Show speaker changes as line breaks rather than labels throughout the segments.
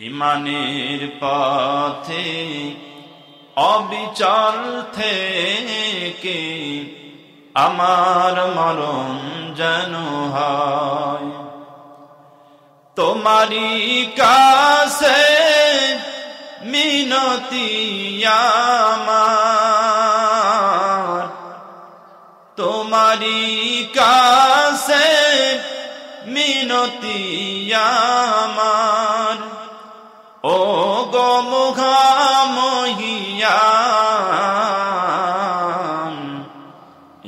ইমানের পথে অবিচল থেকে আমার মরণ যেন হয় তোমারি কাছে মিনতি আমার, তোমারি কাছে মিনতি আমার। ও গো মহামহিয়ান,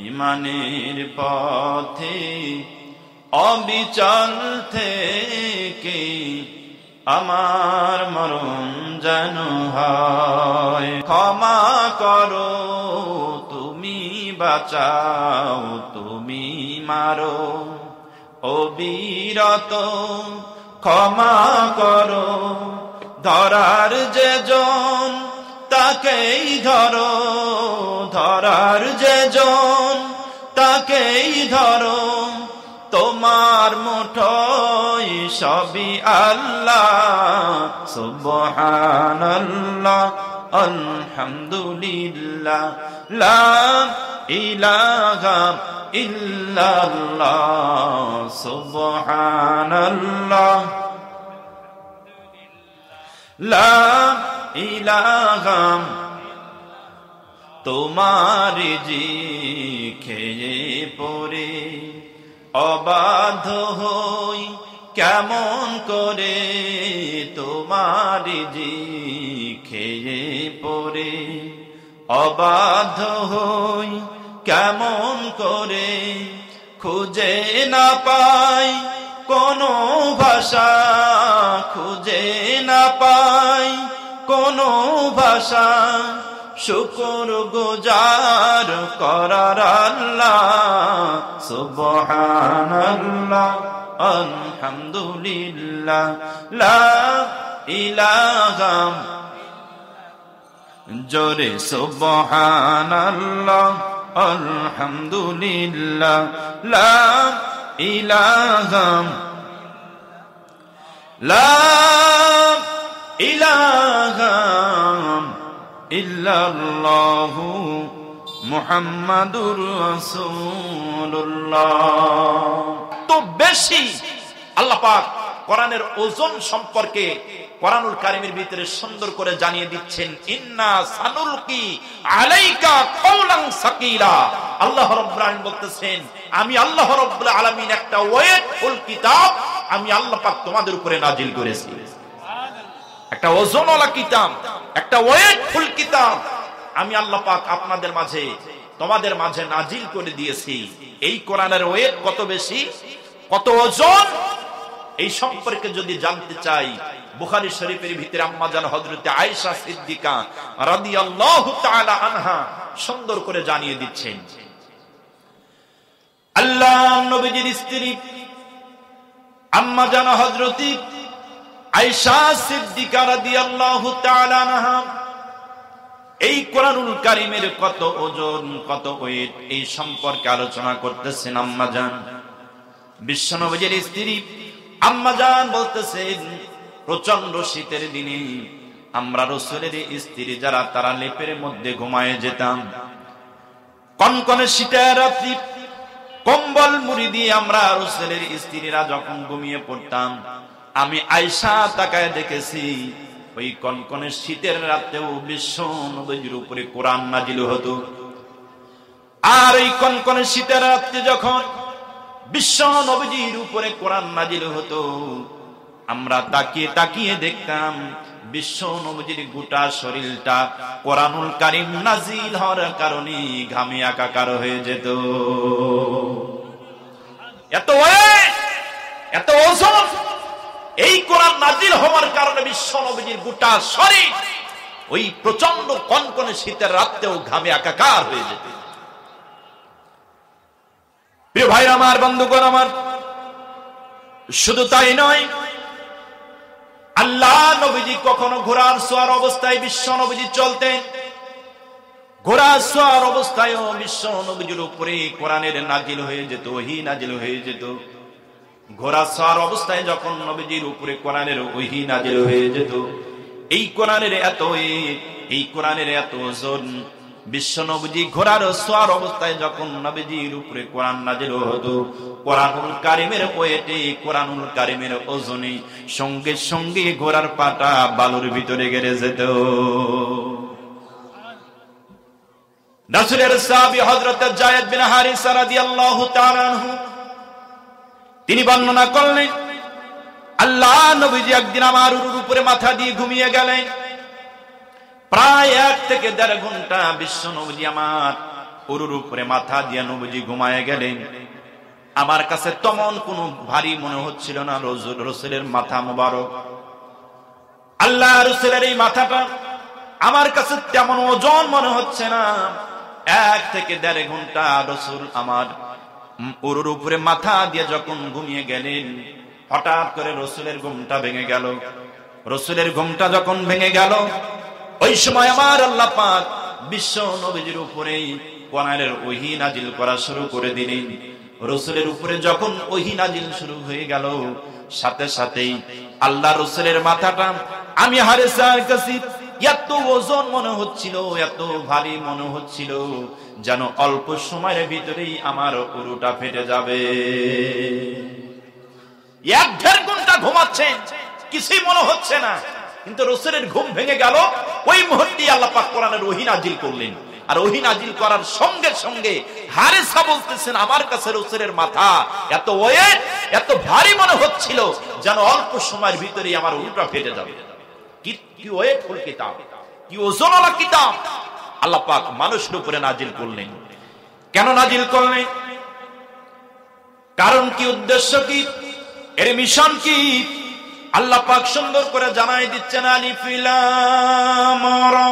ইমানের পথে অবিচল থেকে আমার মরণ যেন হয়। ক্ষমা করো তুমি, বাঁচাও তুমি, মারো অবিরত। ক্ষমা করো, ধরার যে জন তাকেই ধরো, ধরার যে জন তাকেই ধরো। তোমার মুঠোয় সবই আল্লাহ, সুবহানাল্লাহ আলহামদুলিল্লাহ, লা ইলাহা ইল্লাল্লাহ, সুবহানাল্লাহ লা ইলাহা। তোমার জি খেয়ে পড়ে অবাধ্য হই কেমন করে, তোমার জি খেয়ে পড়ে অবাধ্য হই কেমন করে। খুঁজে না পাই কোনো ভাষা, খুঁজে না পাই কোনো ভাষা, শুকর গুজার করার আল্লাহ, সুবহানাল্লাহ আলহামদুলিল্লাহ, লা ইলাহা। জোরে সুবহানাল্লাহ আলহামদুলিল্লাহ, লা ইলাহা, লা ইলাহা ইল্লাল্লাহু মুহাম্মাদুর রাসূলুল্লাহ। তো বেশি আল্লাহ পাক কোরআনের ওজন সম্পর্কে কোরআনুল কারীমের ভিতরে সুন্দর করে জানিয়ে দিচ্ছেন, ইন্না সানুলকি আলাইকা কাওলান সাকিলা। আল্লাহ রাব্বুল আলামিন বলতেছেন, আমি আল্লাহ রাব্বুল আলামিন একটা ওয়েটফুল কিতাব আমি আল্লাহ পাক তোমাদের উপরে নাজিল করেছি। একটা ওজনওয়ালা কিতাব, একটা ওয়েটফুল কিতাব আমি আল্লাহ পাক আপনাদের মাঝে তোমাদের মাঝে নাজিল করে দিয়েছি। এই কোরআনের ওয়েট কত বেশি, কত ওজন, এই সম্পর্কে যদি জানতে চাই, বুখারী শরীফের ভিতরে আম্মা জান হযরতে আয়েশা সিদ্দিকা রাদিয়াল্লাহু তাআলা আনহা সুন্দর করে জানিয়ে দিচ্ছেন, আল্লাহ নবীজির স্ত্রী আম্মা জান হযরতে আয়েশা সিদ্দিকা রাদিয়াল্লাহু তাআলা আনহা এই কোরআনুল কারীমের কত ওজন, কত ওয়েট, এই সম্পর্কে আলোচনা করতেছেন আম্মা জান। বিশ্ব নবীজির স্ত্রী আম্মা জান বলতেছেন, প্রচন্ড শীতের দিনে আমরা রাসূলের স্ত্রী যারা তারা লেপের মধ্যে ঘুমায়ে যেতাম। কনকনে শীতের রাত্রি কম্বল মুড়ি দিয়ে আমরা রাসূলের স্ত্রীরা যখন ঘুমিয়ে পড়তাম, আমি আয়েশা তাকায় দেখেছি ওই কনকনে শীতের রাতেও বিশ্ব নবীর উপরে কোরআন নাজিল হতো। আর এই কনকনে শীতের রাতে যখন বিশ্ব নবীর উপরে কোরআন নাজিল হতো, আমরা তাকিয়ে তাকিয়ে দেখতাম বিশ্ব নবীর গোটা শরীরটা কোরআনুল কারীম নাজিল হওয়ার কারণে ঘামে একাকার হয়ে যেত। এত ওয়েট, এত ওজন এই কোরআন নাজিল হওয়ার কারণে বিশ্ব নবীর গোটা শরীর ওই প্রচন্ড কনকনে শীতের রাতেও ঘামে একাকার হয়ে যেত। প্রিয় ভাই আমার, বন্ধুগণ আমার, শুধু তাই নয়, আল্লাহ নবীজি কখনো ঘোড়ার সওয়ার অবস্থায় বিশ্ব নবীজি চলতেন। ঘোড়ার সওয়ার অবস্থায়ও বিশ্ব নবীজির উপরে কোরআনের নাজিল হয়ে যেত, ওহী নাজিল হয়ে যেত। ঘোড়া সওয়ার অবস্থায় যখন নবীজির উপরে কোরআনের ওহী নাযিল হয়ে যেত, এই কোরআনের এত ওজন, বিশ্ব নবীজি ঘোড়ার সওয়ার অবস্থায় যখন নবীজির উপরে কোরআন নাযিল হতো, কোরআনুল কারীমের ওয়েটে, কোরআনুল কারীমের ওজনে সঙ্গে সঙ্গে ঘোড়ার পাটা বালুর ভিতরে গেড়ে যেত। রাসূলের সাহাবী হযরত যায়েদ বিন হারিসা রাদিয়াল্লাহু তাআলা আনহু তিনি বর্ণনা করলেন, আল্লাহ নবীজি একদিন আমার উরুর উপরে মাথা দিয়ে ঘুমিয়ে গেলেন। প্রায় 1 থেকে 1.5 ঘন্টা বিশ্ব নবীজি আমার উরুর উপরে মাথা দিয়ে নবীজি ঘুমায়ে গেলেন। আমার কাছে তেমন কোনো ভারী মনে হচ্ছিল না রাসূলের মাথা মোবারক। আল্লাহ রাসূলের এই মাথাটা আমার কাছে তেমন ওজন মনে হচ্ছে না। 1 থেকে 1.5 ঘন্টা রাসূল আমার উরুর উপরে মাথা দিয়ে যখন ঘুমিয়ে গেলেন, হঠাৎ করে রাসূলের ঘুমটা ভেঙে গেল। রাসূলের ঘুমটা যখন ভেঙে গেল, ওই সময় আমার আল্লাহ পাক বিশ্ব নবীজির উপরে কোরআনের ওহী নাযিল করা শুরু করে দিলেন। রাসূলের উপরে যখন ওহী নাযিল শুরু হয়ে গেল, সাথে সাথেই আল্লাহ রাসূলের মাথাটা আমি হারেসার কাছে এত ওজন মনে হচ্ছিল, এত ভারী মনে হচ্ছিল, যেন অল্প সময়ের ভিতরেই আমার উরুটা ফেটে যাবে। 1-1.5 ঘন্টা ঘুমাচ্ছেন, কিছুই মনে হচ্ছে না, কিন্তু রাসূলের ঘুম ভেঙে গেল। ওই মুহূর্তে আল্লাহ পাক কোরআনের ওহী নাযিল করলেন। আর ওহী নাযিল করার সঙ্গে সঙ্গে হারেসা বলতেছেন, আমার কাছে রাসূলের মাথা এত ওয়েট, এত ভারী মনে হচ্ছিল, যেন অল্প সময়ের ভিতরেই আমার উরুটা ফেটে যাবে। কি ওয়েটফুল কিতাব, কি ওজনওয়ালা কিতাব আল্লাহ পাক মানুষের উপরে নাযিল করলেন। কেন নাযিল করলেন? কারণ কি, উদ্দেশ্য কি, এর মিশন কি? আল্লাহ পাক সুন্দর করে জানাই দিচ্ছেন, আলিফ লাম রা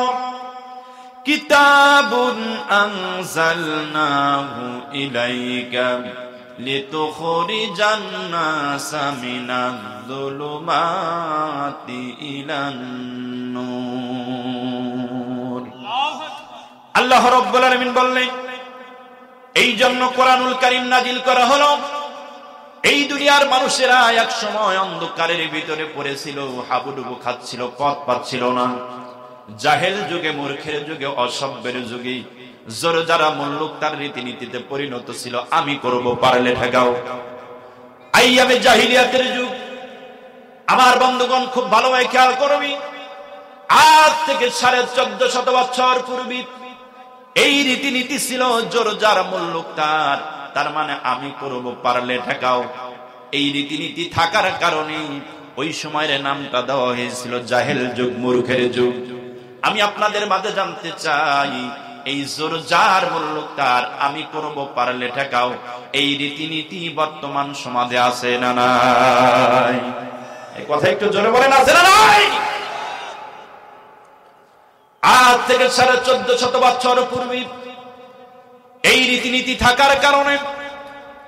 কিতাবুন আনজালনাহু ইলাইকা লিতুখরিজান নাসা মিনাজ-যুলুমাতি ইলান-নূর। আল্লাহ রাব্বুল আলামিন বললেন, এই জন্য কোরআনুল কারীম নাযিল করা হলো। এই দুনিয়ার মানুষেরা এক সময় অন্ধকারের ভিতরে পড়েছিল, হাবুডুবু খাচ্ছিল, পথ পাচ্ছিল না। জাহেল যুগে, মূর্খের যুগে, অসভ্যের যুগে যারা মুল্লুক তার রীতিনীতিতে পরিণত ছিল, আমি করব পারলে ঠেকাও। আইয়ামে জাহিলিয়াতের যুগ। আমার বন্ধুগণ খুব ভালোভাবে খেয়াল করবি, আজ থেকে 1450 বছর পূর্বে এই রীতিনীতি ছিল, যারা মুল্লুক তার মানে আমি করব পারলে ঠেকাও। এই রীতিনীতি থাকার কারণে ওই সময়ের নামটা দেওয়া হয়েছিল জাহেল যুগ, মূর্খের যুগ। আমি আপনাদের মাঝে জানতে চাই, এই যার মুল্লুক তার আমি করব পারলে ঠেকাও, এই রীতিনীতি বর্তমান সমাজে আছে না নাই? এই কথা একটু জোরে বলেন, আছে না নাই? আজ থেকে 1450 বছর পূর্বে এই রীতিনীতি থাকার কারণে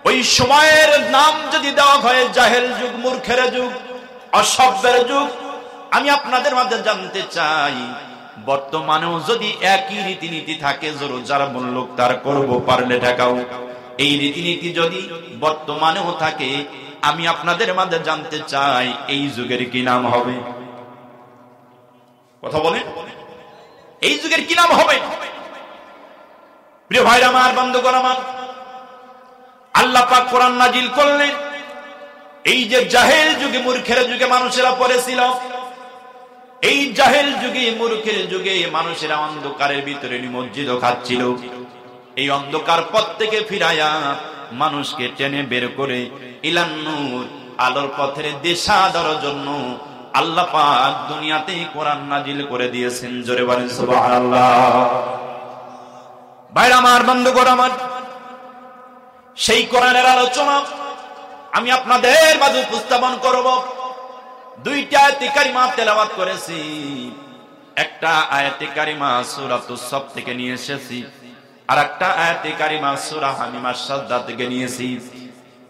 ওই সময়ের নাম যদি দেওয়া হয় জাহেল যুগ, মূর্খের যুগ, অসভ্যের যুগ, আমি আপনাদের মাঝে জানতে চাই, বর্তমানেও যদি একই রীতিনীতি থাকে, যারা মুল্লুক তার করব পারলে ঠেকাও, এই রীতিনীতি যদি বর্তমানেও থাকে, আমি আপনাদের মাঝে জানতে চাই, এই যুগের কি নাম হবে? কথা বলেন, এই যুগের কি নাম হবে? প্রিয় ভাইরা আমার, বন্ধুগণ আমার, আল্লাহ পাক কোরআন নাযিল করলেন। এই যে জাহেল যুগে, মূর্খের যুগে মানুষেরা পড়েছিল, এই জাহেল যুগে, মূর্খের যুগে মানুষেরা অন্ধকারের ভিতরে নিমজ্জিত খাচ্ছিল। এই অন্ধকার পথ থেকে ফিরাইয়া মানুষকে টেনে বের করে ইলান নূর, আলোর পথের দিশা দেওয়ার জন্য আল্লাহ পাক দুনিয়াতে কোরআন নাযিল করে দিয়েছেন। জোরে বলেন সুবহানাল্লাহ। ভাইরা আমার, বন্ধুগণ আমার, সেই কোরআনের আলোচনা আমি আপনাদের মাঝে উপস্থাপন করব। 2টা আয়াতে কারিমা তেলাওয়াত করেছি। একটা আয়াতে কারিমা সূরাতুস সাফ থেকে নিয়ে এসেছি, আর একটা আয়াতে কারিমা সূরা হামিমার সাজদা থেকে নিয়েছি।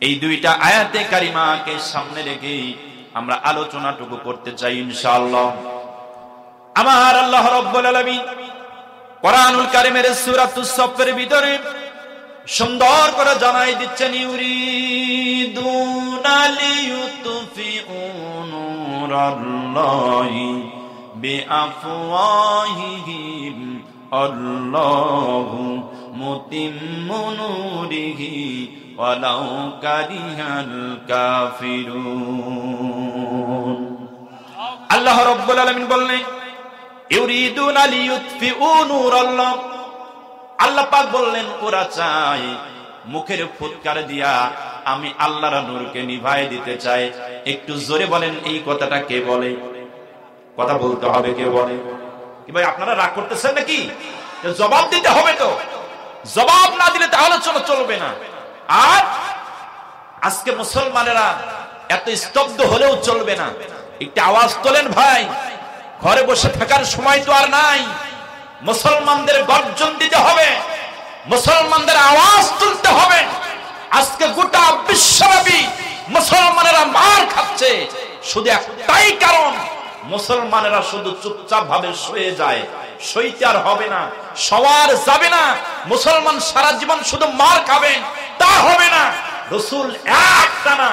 এই 2টা আয়াতে কারিমাকে সামনে রেখে আমরা আলোচনাটুকু করতে চাই ইনশাআল্লাহ। আমার আল্লাহ রাব্বুল আলামিন কোরআনুল কারীমের সূরাতুস সাফের ভিতরে সুন্দর করে জানাই দিচ্ছেন ইউরিদুনা লিইউতফিউ নূরাল্লাহি বিআফওয়াহিহিম আল্লাহু মুতিম্মু নূরিহি ওয়ালাউ কারিহাল কাফিরুন। আল্লাহ রাব্বুল আলামিন বললেন ইউরিদুনা লিইউতফিউ নূরাল্লাহ, আল্লাহ পাক বললেন ওরা চায় মুখের ফুৎকার দিয়া আমি আল্লাহর নূরকে নিভাই দিতে চাই। একটু জোরে বলেন এই কথাটা কে বলে? কথা বলতে হবে, কে বলে? কি ভাই আপনারা রাগ করতেছেন নাকি? জবাব দিতে হবে তো, জবাব না দিলে তাহলে চলবে না। আর আজকে মুসলমানেরা এত স্তব্ধ হলেও চলবে না, একটু আওয়াজ তোলেন ভাই। ঘরে বসে থাকার সময় তো আর নাই, মুসলমানদের গর্জন দিতে হবে, মুসলমানদের আওয়াজ তুলতে হবে। আজকে গোটা বিশ্বব্যাপী মুসলমানেরা মার খাচ্ছে, শুধু একটাই কারণ, মুসলমানেরা শুধু চুপচাপ ভাবে শুয়ে যায়। সইতে আর হবে না, সবার যাবে না। মুসলমান সারা জীবন শুধু মার খাবেন তা হবে না। রাসূল একটানা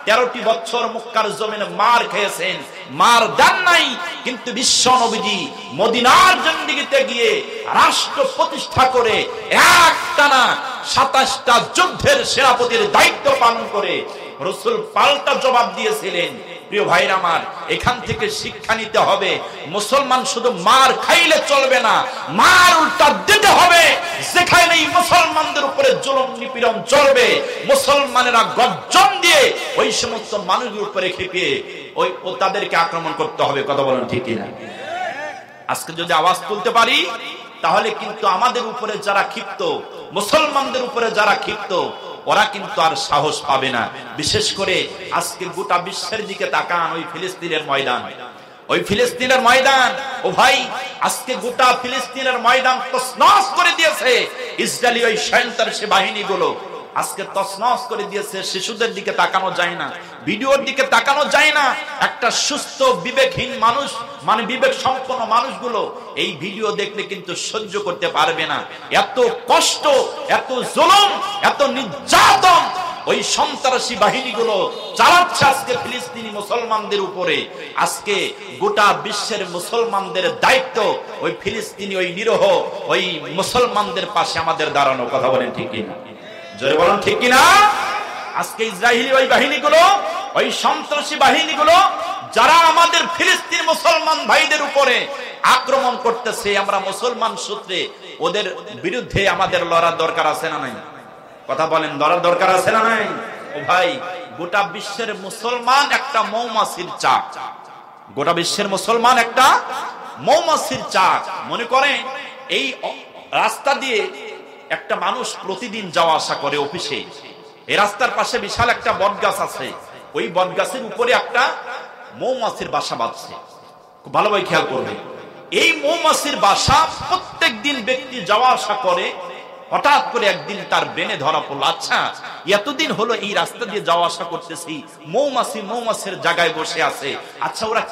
13টি বছর মক্কার জমিনে মার খেয়েছেন, মার দেন নাই, কিন্তু বিশ্ব নবীজি মদিনার জিন্দেগিতে গিয়ে রাষ্ট্র প্রতিষ্ঠা করে একটানা 27টা যুদ্ধের সেনাপতির দায়িত্ব পালন করে রাসূল পাল্টা জবাব দিয়েছিলেন। প্রিয় ভাইরা আমার, এখান থেকে শিক্ষা নিতে হবে, মুসলমান শুধু মার খাইলে চলবে না, মার উল্টা দিতে হবে। যেখানে মুসলমানদের উপরে জুলুম নিপীড়ন চলবে, মুসলমানেরা গর্জন দিয়ে ওই সমস্ত মানুষের উপরে খেপিয়ে তাদেরকে আক্রমণ করতে হবে। কথা বলেন ঠিক কিনা? আজকে যদি আওয়াজ তুলতে পারি তাহলে কিন্তু আমাদের উপরে যারা ক্ষিপ্ত, মুসলমানদের উপরে যারা ক্ষিপ্ত, ওরা কিন্তু আর সাহস পাবে না। বিশেষ করে আজকে গোটা বিশ্বের দিকে তাকান, ওই ফিলিস্তিনের ময়দান, ওই ফিলিস্তিনের ময়দান, ও ভাই আজকে গোটা ফিলিস্তিনের ময়দান তছনছ করে দিয়েছে ইসরায়েলি ওই সন্ত্রাসী বাহিনীগুলো। আজকে তছনছ করে দিয়েছে। শিশুদের দিকে তাকানো যায় না, ভিডিওর দিকে তাকানো যায় না। একটা সুস্থ বিবেকহীন মানুষ, মানে বিবেক সম্পন্ন মানুষগুলো এই ভিডিও দেখলে কিন্তু সহ্য করতে পারবে না। এত কষ্ট, এত জুলুম, এত নির্যাতন ওই সন্ত্রাসী বাহিনীগুলো চালাচ্ছে আজকে ফিলিস্তিনি মুসলমানদের উপরে। আজকে গোটা বিশ্বের মুসলমানদের দায়িত্ব ওই ফিলিস্তিনি, ওই নিরহ ওই মুসলমানদের পাশে আমাদের দাঁড়ানো। কথা বলেন ঠিক কিনা? জোরে বলেন ঠিক কিনা? আজকে ইসরায়েলি ওই বাহিনীগুলো, ওই সন্ত্রাসী বাহিনীগুলো যারা আমাদের ফিলিস্তিন মুসলমান ভাইদের উপরে আক্রমণ করতেছে, আমরা মুসলমান সূত্রে ওদের বিরুদ্ধে আমাদের লড়ার দরকার আছে না নাই? কথা বলেন, লড়ার দরকার আছে না নাই? ও ভাই, গোটা বিশ্বের মুসলমান একটা মৌমাছির চাক, গোটা বিশ্বের মুসলমান একটা মৌমাছির চাক। মনে করেন এই রাস্তা দিয়ে একটা মানুষ প্রতিদিন যাওয়া আসা করে অফিসে, এই রাস্তার পাশে বিশাল একটা বটগাছ আছে, ওই বটগাছের উপরে একটা মৌমাছির বাসা বাঁধছে। খুব ভালোভাবে খেয়াল করবে, এই মৌমাছির বাসা প্রত্যেক দিন ব্যক্তি যাওয়া আসা করে। হঠাৎ করে একদিন তার ব্রেনে ধরা পড়লো, আচ্ছা এতদিন হলো এই রাস্তা দিয়ে যাওয়া আসা করতেছি, মৌমাছি মৌমাছির জায়গায় বসে আছে, আচ্ছা ওরা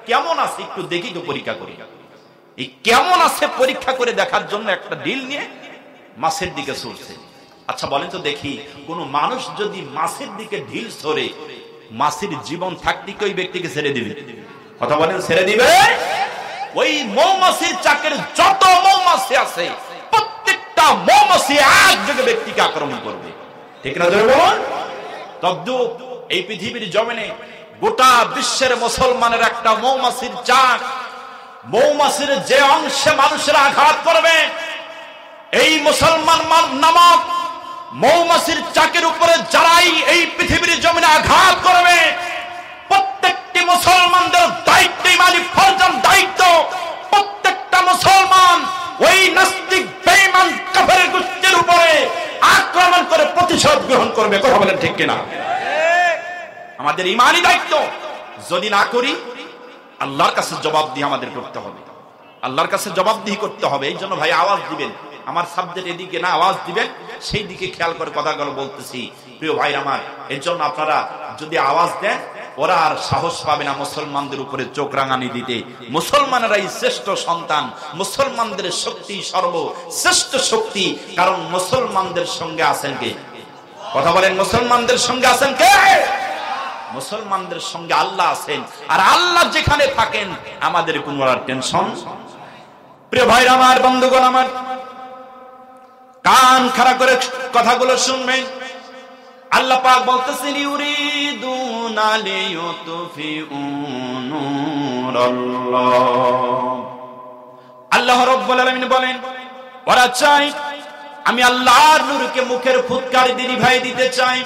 কেমন আছে একটু দেখি তো, পরীক্ষা করি। এই কেমন আছে পরীক্ষা করে দেখার জন্য একটা ডিল নিয়ে মাছের দিকে ছুটছে। আচ্ছা বলেন তো দেখি, কোন মানুষ যদি মাছের দিকে ঢিল ছড়ে, মাছের জীবন থাকতে কি ওই ব্যক্তিকে ছেড়ে দিবে? কথা বলেন, ছেড়ে দিবে? ওই মৌমাছির চাকের যত মৌমাছি আছে প্রত্যেকটা মৌমাছি একযোগে ব্যক্তিকে আক্রমণ করবে। ঠিক না? জোরে বলুন। তদ্রূপ এই পৃথিবীর জমিনে গোটা বিশ্বের মুসলমানের একটা মৌমাছির চাক, মৌমাছির যে অংশে মানুষেরা আঘাত করবে, এই মুসলমান নামক মৌমাছির চাকের উপরে যারাই এই পৃথিবীর জমিনে আঘাত করবে, প্রত্যেকটি মুসলমানদের দায়িত্ব, ইমানি ফরজান দায়িত্ব, প্রত্যেকটা মুসলমান ওই নাস্তিক বেঈমান কাফেরের গোষ্ঠীর উপরে আক্রমণ করে প্রতিশোধ গ্রহণ করবে। কথা বলেন ঠিক কিনা? আমাদের ইমানি দায়িত্ব। যদি না করি আল্লাহর কাছে জবাবদিহি আমাদের করতে হবে, আল্লাহর কাছে জবাবদিহি করতে হবে। এই জন্য ভাই আওয়াজ দিবেন, আমার সাবজেক্ট এদিকে না, আওয়াজ দিবেন সেই দিকে খেয়াল করে কথাগুলো বলতেছি। প্রিয় ভাই আমার, এর জন্য আপনারা যদি আওয়াজ দেন ওরা আর সাহস পাবে না মুসলমানদের উপরে চোখ রাঙানি দিতে। মুসলমানেরাই শ্রেষ্ঠ সন্তান, মুসলমানদের শক্তি সর্বশ্রেষ্ঠ শক্তি, কারণ মুসলমানদের সঙ্গে আছেন কে? কথা বলেন, মুসলমানদের সঙ্গে আছেন কে? মুসলমানদের সঙ্গে আল্লাহ আছেন, আর আল্লাহ যেখানে থাকেন আমাদের কোনো টেনশন। প্রিয় ভাইরা আমার, বন্ধুগণ আমার, কান খাড়া করে কথাগুলো শুনবেন। আল্লাহ পাক বলতেছেন ইউরিদুনা লিয়ুতফিউ নূরাল্লাহ। আল্লাহ রাব্বুল আলামিন বলেন ওরা চাই আমি আল্লাহর নূরকে মুখের ফুৎকার দিয়ে নিভাই দিতে চাই।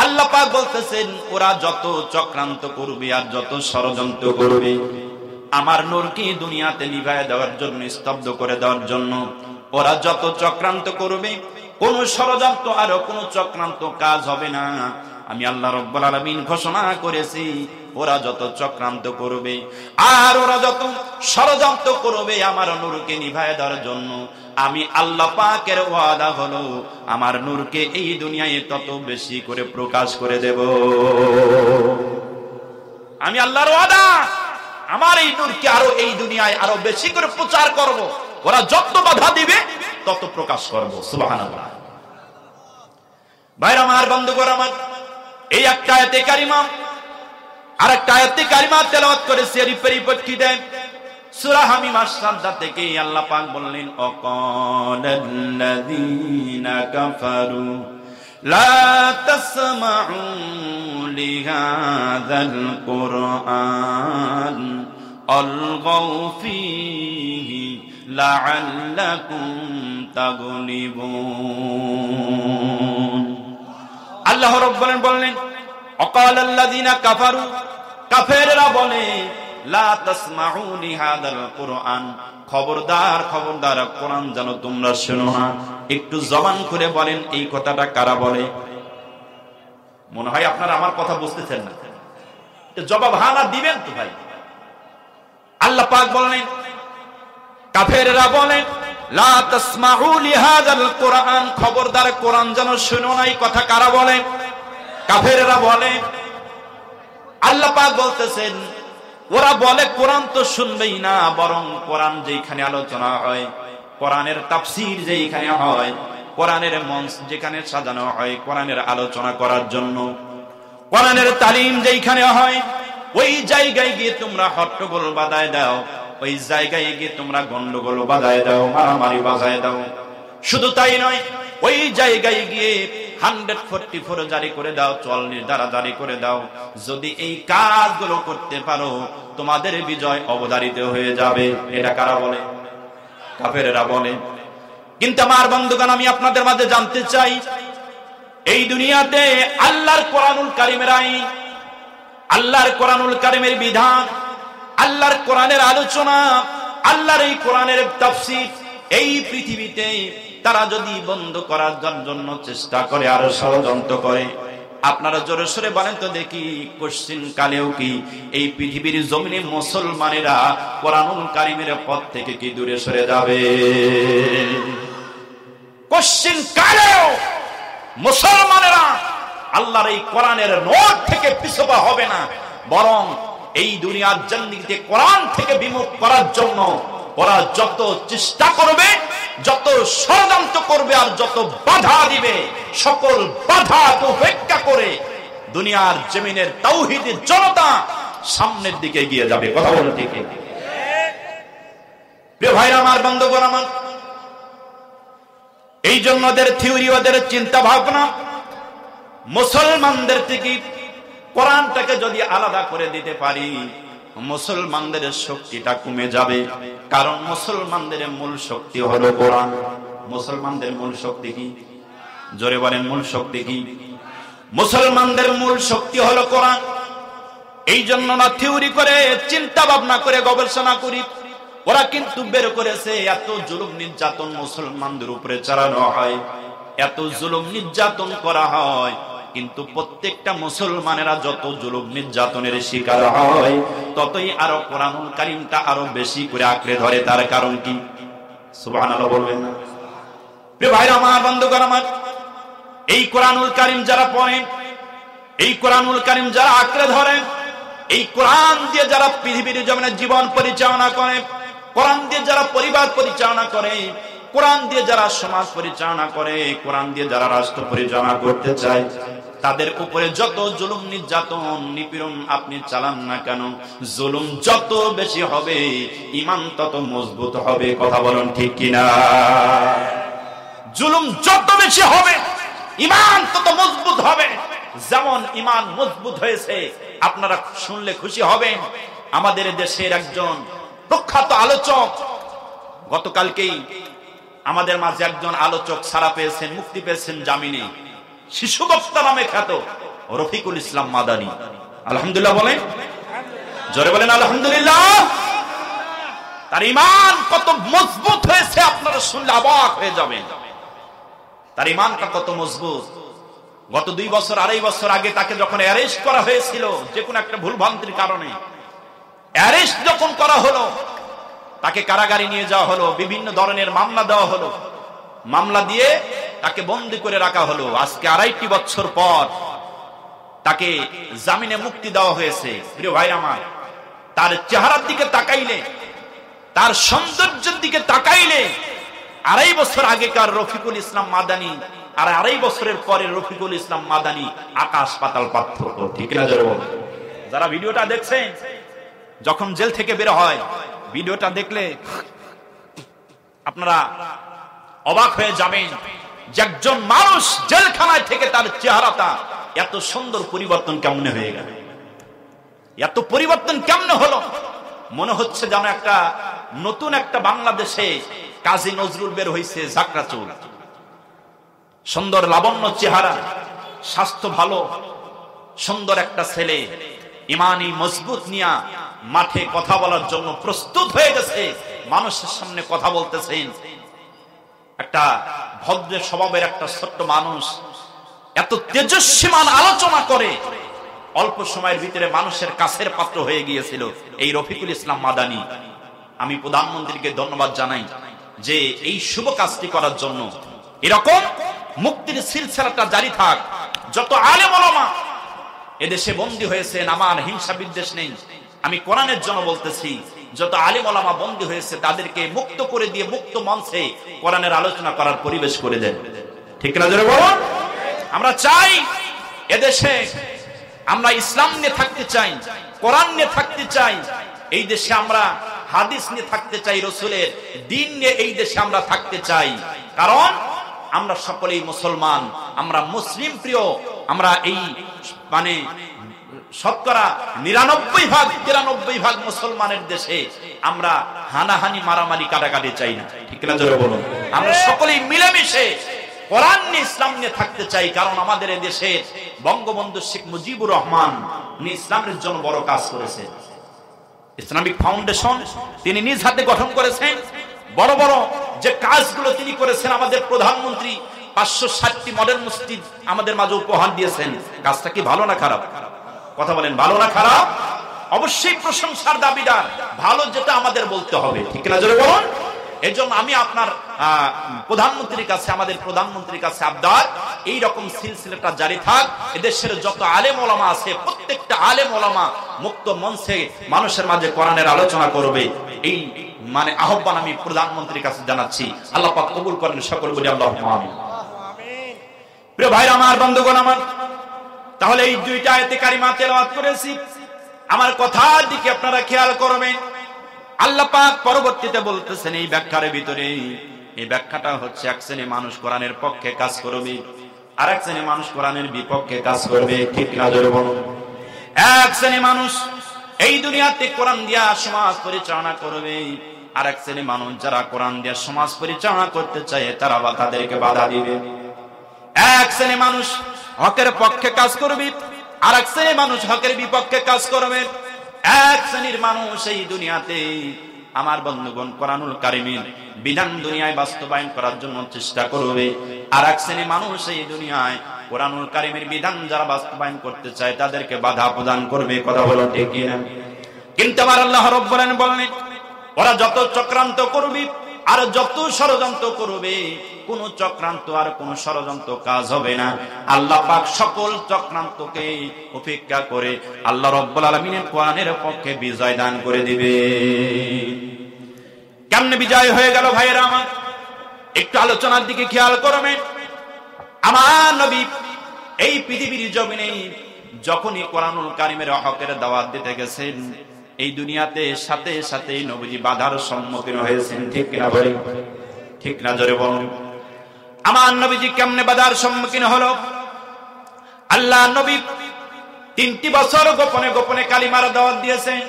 আল্লাহ পাক বলতেছেন ওরা যত চক্রান্ত করবে আর যত ষড়যন্ত্র করবে আমার নূরকে দুনিয়াতে নিভায় দেওয়ার জন্য, স্তব্ধ করে দেওয়ার জন্য, ওরা যত চক্রান্ত করবে কোন ষড়যন্ত্র আর কোন চক্রান্ত কাজ হবে না। আমি আল্লাহ রাব্বুল আলামিন ঘোষণা করেছি ওরা যত চক্রান্ত করবে আর ওরা যত ষড়যন্ত্র করবে আমার নূরকে নিভায় দেওয়ার জন্য, আমি আল্লাহ পাকের ওয়াদা হলো আমার নূরকে এই দুনিয়ায় তত বেশি করে প্রকাশ করে দেব। আমি আল্লাহর ওয়াদা, আমার এই নূরকে আরো এই দুনিয়ায় আরো বেশি করে প্রচার করব। ওরা যত বাধা দিবে তত প্রকাশ করব। সুবহানাল্লাহ। ভাইরা আমার, বন্ধুগণ আমার, এই একটা আয়াতে কারিমা আর একটা আয়াতে কারিমা তেলাওয়াত করেছি। এর পরিপ্রেক্ষিতে সূরা হামিম আস-সাজদা থেকে আল্লাহ পাক বললেন অকালাল্লাযীনা কাফারু লা তাসমাউ লিহাযাল কুরআন আলগাউ ফীহি লাআল্লাকুম তাগলিবুন। আল্লাহ রাব্বুল আলামিন বললেন অকালাল্লাযীনা কাফারু, কাফেররা বলে লা তাসমাউ লিহাযাল কুরআন, খবরদার খবরদার কোরআন যেন তোমরা শোনো না। একটু জবান করে বলেন এই কথাটা কারা বলে? মনে হয় আপনারা আমার কথা বুঝতেছেন না, জবাব হানা দিবেন তো ভাই। আল্লাহ পাক বলেন কাফেররা বলে লা তাসমাউ লিহাযাল কুরআন, খবরদার কোরআন যেন শোনো না। এই কথা কারা বলে? কাফেররা বলে। আল্লাহ পাক বলতেছেন ওরা বলে কোরআন তো শুনবেই না, বরং কোরআন যেখানে আলোচনা হয়, কোরআনের তাফসীর যেখানে হয়, কোরআনের মঞ্চ যেখানে সাজানো হয় কোরআনের আলোচনা করার জন্য, কোরআনের তালিম যেখানে হয় ওই জায়গায় গিয়ে তোমরা হট্টগোল বাজায় দাও, ওই জায়গায় গিয়ে তোমরা গন্ডগোল বাজায় দাও, মারামারি বাজায় দাও। শুধু তাই নয়, ওই জায়গায় গিয়ে 144 জারি করে দাও, 44 ধারা জারি করে দাও। যদি এই কাজগুলো করতে পারো তোমাদের বিজয় অবধারিত হয়ে যাবে। এটা কারা বলে? কাফেররা বলে। কিন্তু আমার বন্ধুগণ, আমি আপনাদের মাঝে জানতে চাই এই দুনিয়াতে আল্লাহর কোরআনুল কারীমের আইন, আল্লাহর কোরআনুল কারীমের বিধান, আল্লাহর কোরআনের আলোচনা, আল্লাহর এই কোরআনের তাফসীর এই পৃথিবীতে তারা যদি বন্ধ করার জন্য চেষ্টা করে আর ষড়যন্ত্র করে, আপনারা জোরে সরে বলেন তো দেখি কোশ্চিন কালেও কি এই পৃথিবীর জমিনে মুসলমানেরা কোরআনুল কারীমের পথ থেকে কি দূরে সরে যাবে? কোশ্চিন কালেও মুসলমানেরা আল্লাহর এই কোরআনের নোট থেকে পিছপা হবে না, বরং এই দুনিয়ার জান্নাতে কোরআন থেকে বিমুখ করার জন্য ওরা যত চেষ্টা করবে, যত ষড়যন্ত্র করবে আর যত বাধা দিবে, সকল বাধা উপেক্ষা করে দুনিয়ার জমিনের তাওহীদের জনতা সামনের দিকে এগিয়ে যাবে। কথা বলতে ঠিক? প্রিয় ভাইরা আমার, বন্ধুগণ আমার, এই জন্য ওদের থিওরি, ওদের চিন্তা ভাবনা মুসলমানদের থেকে কোরআনটাকে যদি আলাদা করে দিতে পারি মুসলমানদের শক্তিটা কমে যাবে। কারণ মুসলমানদের মূল শক্তি হলো কোরআন। মুসলমানদের মূল শক্তি কি? জোরে বলেন, মূল শক্তি কি? মুসলমানদের মূল শক্তি হলো কোরআন। এই জন্য না থিওরি করে, চিন্তা ভাবনা করে, গবেষণা করি ওরা কিন্তু বের করেছে এত জুলুম নির্যাতন মুসলমানদের উপরে চালানো হয়, এত জুলুম নির্যাতন করা হয়, কিন্তু প্রত্যেকটা মুসলমানেরা যত জুলুম নির্যাতনের শিকার হয় ততই আরো কোরআনুল কারীমটা আরো বেশি করে আঁকড়ে ধরে। তার কারণ কি? সুবহানাল্লাহ বলবেন না? প্রিয় ভাইরা আমার, বন্ধুগণ আমার, এই কোরআনুল কারীম যারা পড়েন, এই কোরআনুল কারীম যারা আঁকড়ে ধরে, এই কোরআন দিয়ে যারা পৃথিবীর জমিনে জীবন পরিচালনা করে, কোরআন দিয়ে যারা পরিবার পরিচালনা করে, কোরআন দিয়ে যারা সমাজ পরিচালনা করে, কোরআন দিয়ে যারা রাষ্ট্র পরিচালনা করতে চায়, তাদের উপরে যত জুলুম নির্যাতন নিপীড়ন আপনি চালান না কেন, জুলুম যত বেশি হবে ঈমান তত মজবুত হবে। কথা বলুন ঠিক কিনা? জুলুম যত বেশি হবে ঈমান তত মজবুত হবে। যেমন ঈমান মজবুত হয়েছে, আপনারা শুনলে খুশি হবেন, আমাদের দেশের একজন প্রখ্যাত আলোচক, গতকালকেই আমাদের মাঝে একজন আলোচক ছাড়া পেয়েছেন, মুক্তি পেয়েছেন জামিনে, শিশু বক্তা নামে খ্যাত রফিকুল ইসলাম মাদানী। আলহামদুলিল্লাহ বলেন, জোরে বলেন আলহামদুলিল্লাহ। তার ঈমান কত মজবুত হয়েছে আপনারা শুনলে অবাক হয়ে যাবেন। তার ঈমানটা কত মজবুত। গত 2 বছর 2.5 বছর আগে তাকে যখন অ্যারেস্ট করা হয়েছিল যে কোনো একটা ভুলভ্রান্তির কারণে, অ্যারেস্ট যখন করা হলো, তাকে কারাগারে নিয়ে যাওয়া হলো, বিভিন্ন ধরনের মামলা দেওয়া হলো, মামলা দিয়ে তাকে বন্দী করে রাখা হলো। আজকে 2.5 বছর পর তাকে জামিনে মুক্তি দেওয়া হয়েছে। প্রিয় ভাইরা আমার, তার চেহারার দিকে তাকাইলে, তার সৌন্দর্যের দিকে তাকাইলে 2.5 বছর আগেকার রফিকুল ইসলাম মাদানী আর 2.5 বছরের পরে রফিকুল ইসলাম মাদানী আকাশ পাতাল পার্থক্য। ঠিক না? যারা ভিডিওটা দেখছেন, যখন জেল থেকে বের হয়, ভিডিওটা দেখলে আপনারা অবাক হয়ে যাবেন যে একজন মানুষ জেলখানায় থেকে তার চেহারাটা এত সুন্দর পরিবর্তন কেমনে হয়ে গেল, এত পরিবর্তন কেমনে হলো। মনে হচ্ছে যেন একটা নতুন একটা বাংলাদেশে কাজী নজরুল বের হয়েছে, ঝাঁকড়া চুল, সুন্দর লাবণ্য চেহারা, স্বাস্থ্য ভালো, সুন্দর একটা ছেলে, ইমানি মজবুত নিয়া মাঠে কথা বলার জন্য প্রস্তুত হয়ে গেছে, মানুষের সামনে কথা বলতেছেন। একটা ভদ্র স্বভাবের একটা ছোট্ট মানুষ এত তেজস্বীমান আলোচনা করে, অল্প সময়ের ভিতরে মানুষের কাছের পাত্র হয়ে গিয়েছিল এই রফিকুল ইসলাম মাদানী। আমি প্রধানমন্ত্রীকে ধন্যবাদ জানাই যে এই শুভ কাজটি করার জন্য। এরকম মুক্তির সিলসিলাটা জারি থাক। যত আলেম ওলামা এদেশে বন্দী হয়েছেন, আমার হিংসা বিদ্বেষ নেই, আমি কোরআনের জন্য বলতেছি, যত আলেম ওলামা বন্দী হয়েছে তাদেরকে মুক্ত করে দিয়ে মুক্ত মঞ্চে কোরআনের আলোচনা করার পরিবেশ করে দেন। ঠিক না? জোরে বলুন। আমরা চাই এদেশে আমরা ইসলাম নিয়ে থাকতে চাই, কোরআন নিয়ে থাকতে চাই, এই দেশে আমরা হাদিস নিয়ে থাকতে চাই, রসুলের দ্বীন নিয়ে এই দেশে আমরা থাকতে চাই। কারণ আমরা সকলেই মুসলমান, আমরা মুসলিম প্রিয়, আমরা এই মানে শতকরা 99 ভাগ মুসলমানের দেশে আমরা হানাহানি মারামারি কাটাকাটি চাই না। ঠিক না? জোরে বলুন। আমরা সকলেই মিলেমিশে কোরআন নিয়ে ইসলাম নিয়ে থাকতে চাই। কারণ আমাদের এই দেশে বঙ্গবন্ধু শেখ মুজিবুর রহমান উনি ইসলামের জন্য বড় কাজ করেছেন। ইসলামিক ফাউন্ডেশন তিনি নিজ হাতে গঠন করেছেন। বড় বড় যে কাজগুলো তিনি করেছেন, আমাদের প্রধানমন্ত্রী 560টি মডেল মসজিদ আমাদের মাঝে উপহার দিয়েছেন। কাজটা কি ভালো না খারাপ? কথা বলেন, ভালো না খারাপ? অবশ্যই প্রশংসার দাবিদার, ভালো যেটা আমাদের বলতে হবে। ঠিক না? জোরে বলুন। এই জন্য আমি আপনার প্রধানমন্ত্রীর কাছে, আমাদের প্রধানমন্ত্রীর কাছে আবদার, এই রকম সিলসিলাটা জারি থাক। এদেশের যত আলেম ওলামা আছে প্রত্যেকটা আলেম ওলামা মুক্ত মঞ্চে মানুষের মাঝে কোরআনের আলোচনা করবে, এই মানে আহ্বান আমি প্রধানমন্ত্রীর কাছে জানাচ্ছি। আল্লাহ পাক কবুল করেন, সকল বলি আল্লাহুম্মা আমিন। প্রিয় ভাইরা আমার, বন্ধুগণ আমার, তাহলে এই 2টা আয়াতে কারিমা তেলাওয়াত করেছি, আমার কথার দিকে আপনারা খেয়াল করবেন। আল্লাহ পাক পরবর্তীতে বলতেছেন এই ব্যাখ্যার ভিতরে, এই ব্যাখ্যাটা হচ্ছে এক শ্রেণী মানুষ কোরআনের পক্ষে কাজ করবে, আর এক শ্রেণী মানুষ কোরআনের বিপক্ষে কাজ করবে। ঠিক না? জোরে বলুন। এক শ্রেণী মানুষ এই দুনিয়াতে কোরআন দিয়া সমাজ পরিচালনা করবে, আর এক শ্রেণী মানুষ যারা কোরআন দিয়া সমাজ পরিচালনা করতে চায় তারা তাদেরকে বাধা দিবে। এক শ্রেণী মানুষ হকের পক্ষে কাজ করবে, আর এক শ্রেণী মানুষ হকের বিপক্ষে কাজ করবে। এক শ্রেণীর মানুষ এই দুনিয়াতে আমার বন্ধুগণ কোরআনুল কারীমের বিধান দুনিয়ায় বাস্তবায়ন করার জন্য চেষ্টা করবে, আর এক শ্রেণী মানুষ এই দুনিয়ায় কোরআনুল কারীমের বিধান যারা বাস্তবায়ন করতে চায় তাদেরকে বাধা প্রদান করবে। কথা বলো ঠিক না? কিন্তু আমার আল্লাহ রাব্বুল আলামিন বলেন, ওরা যত চক্রান্ত করবে, আর যত ষড়যন্ত্র করবে, কোন চক্রান্ত আর কোন ষড়যন্ত্র কাজ হবে না। আল্লাহ পাক সকল চক্রান্তকে উপেক্ষা করে আল্লাহ রাব্বুল আলামিনের কোরআনের পক্ষে বিজয় দান করে দিবে। কেমনে বিজয় হয়ে গেল ভাইয়েরা আমার, একটু আলোচনার দিকে খেয়াল করবেন। আমার নবী এই পৃথিবীর জমিনে যখনই কোরআনুল কারীমের হকের দাওয়াত দিতে গেছেন, এই দুনিয়াতে সাথে সাথে নবীজি বাধার সম্মুখীন হয়েছেন। ঠিক কিনা বলেন? ঠিক না জোরে বলুন। আমার নবীজি কেমনে বাধার সম্মুখীন হলো? আল্লাহ নবী 3টি বছর গোপনে গোপনে কালিমার দাওয়াত দিয়েছেন।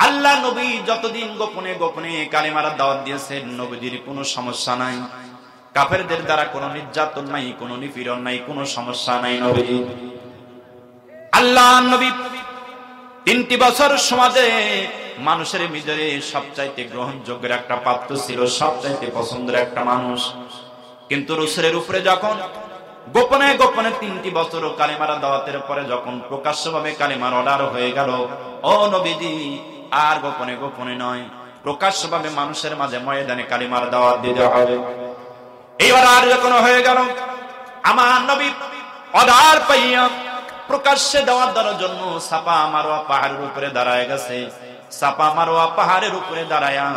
আল্লাহ নবী যতদিন গোপনে গোপনে কালিমার দাওয়াত দিয়েছেন, নবীজির কোনো সমস্যা নাই, কাফেরদের দ্বারা কোনো নির্যাতন নাই, কোনো নিপীড়ন নাই, কোনো সমস্যা নাই। নবীজি আল্লাহ নবী 3টি বছর সমাজে মানুষের ভিতরে সবচাইতে গ্রহণযোগ্য একটা পাত্র ছিল, সবচাইতে পছন্দের একটা মানুষ। কিন্তু রাসূলের উপরে যখন গোপনে গোপনে 3টি বছর কালিমার দাওয়াতের পরে যখন প্রকাশ্যভাবে কালিমার অর্ডার হয়ে গেল, ও নবীজি আর গোপনে গোপনে নয়, প্রকাশ্যভাবে মানুষের মাঝে ময়দানে কালিমার দাওয়াত দিতে হবে। এইবার আর যখন হয়ে গেল, আমার নবী অর্ডার পাইয়া প্রকাশ্যে দাওয়াত দেওয়ার জন্য সাফা মারওয়া পাহাড়ের উপরে দাঁড়ায় গেছে। সাফা মারওয়া পাহাড়ের উপরে দাঁড়ায়া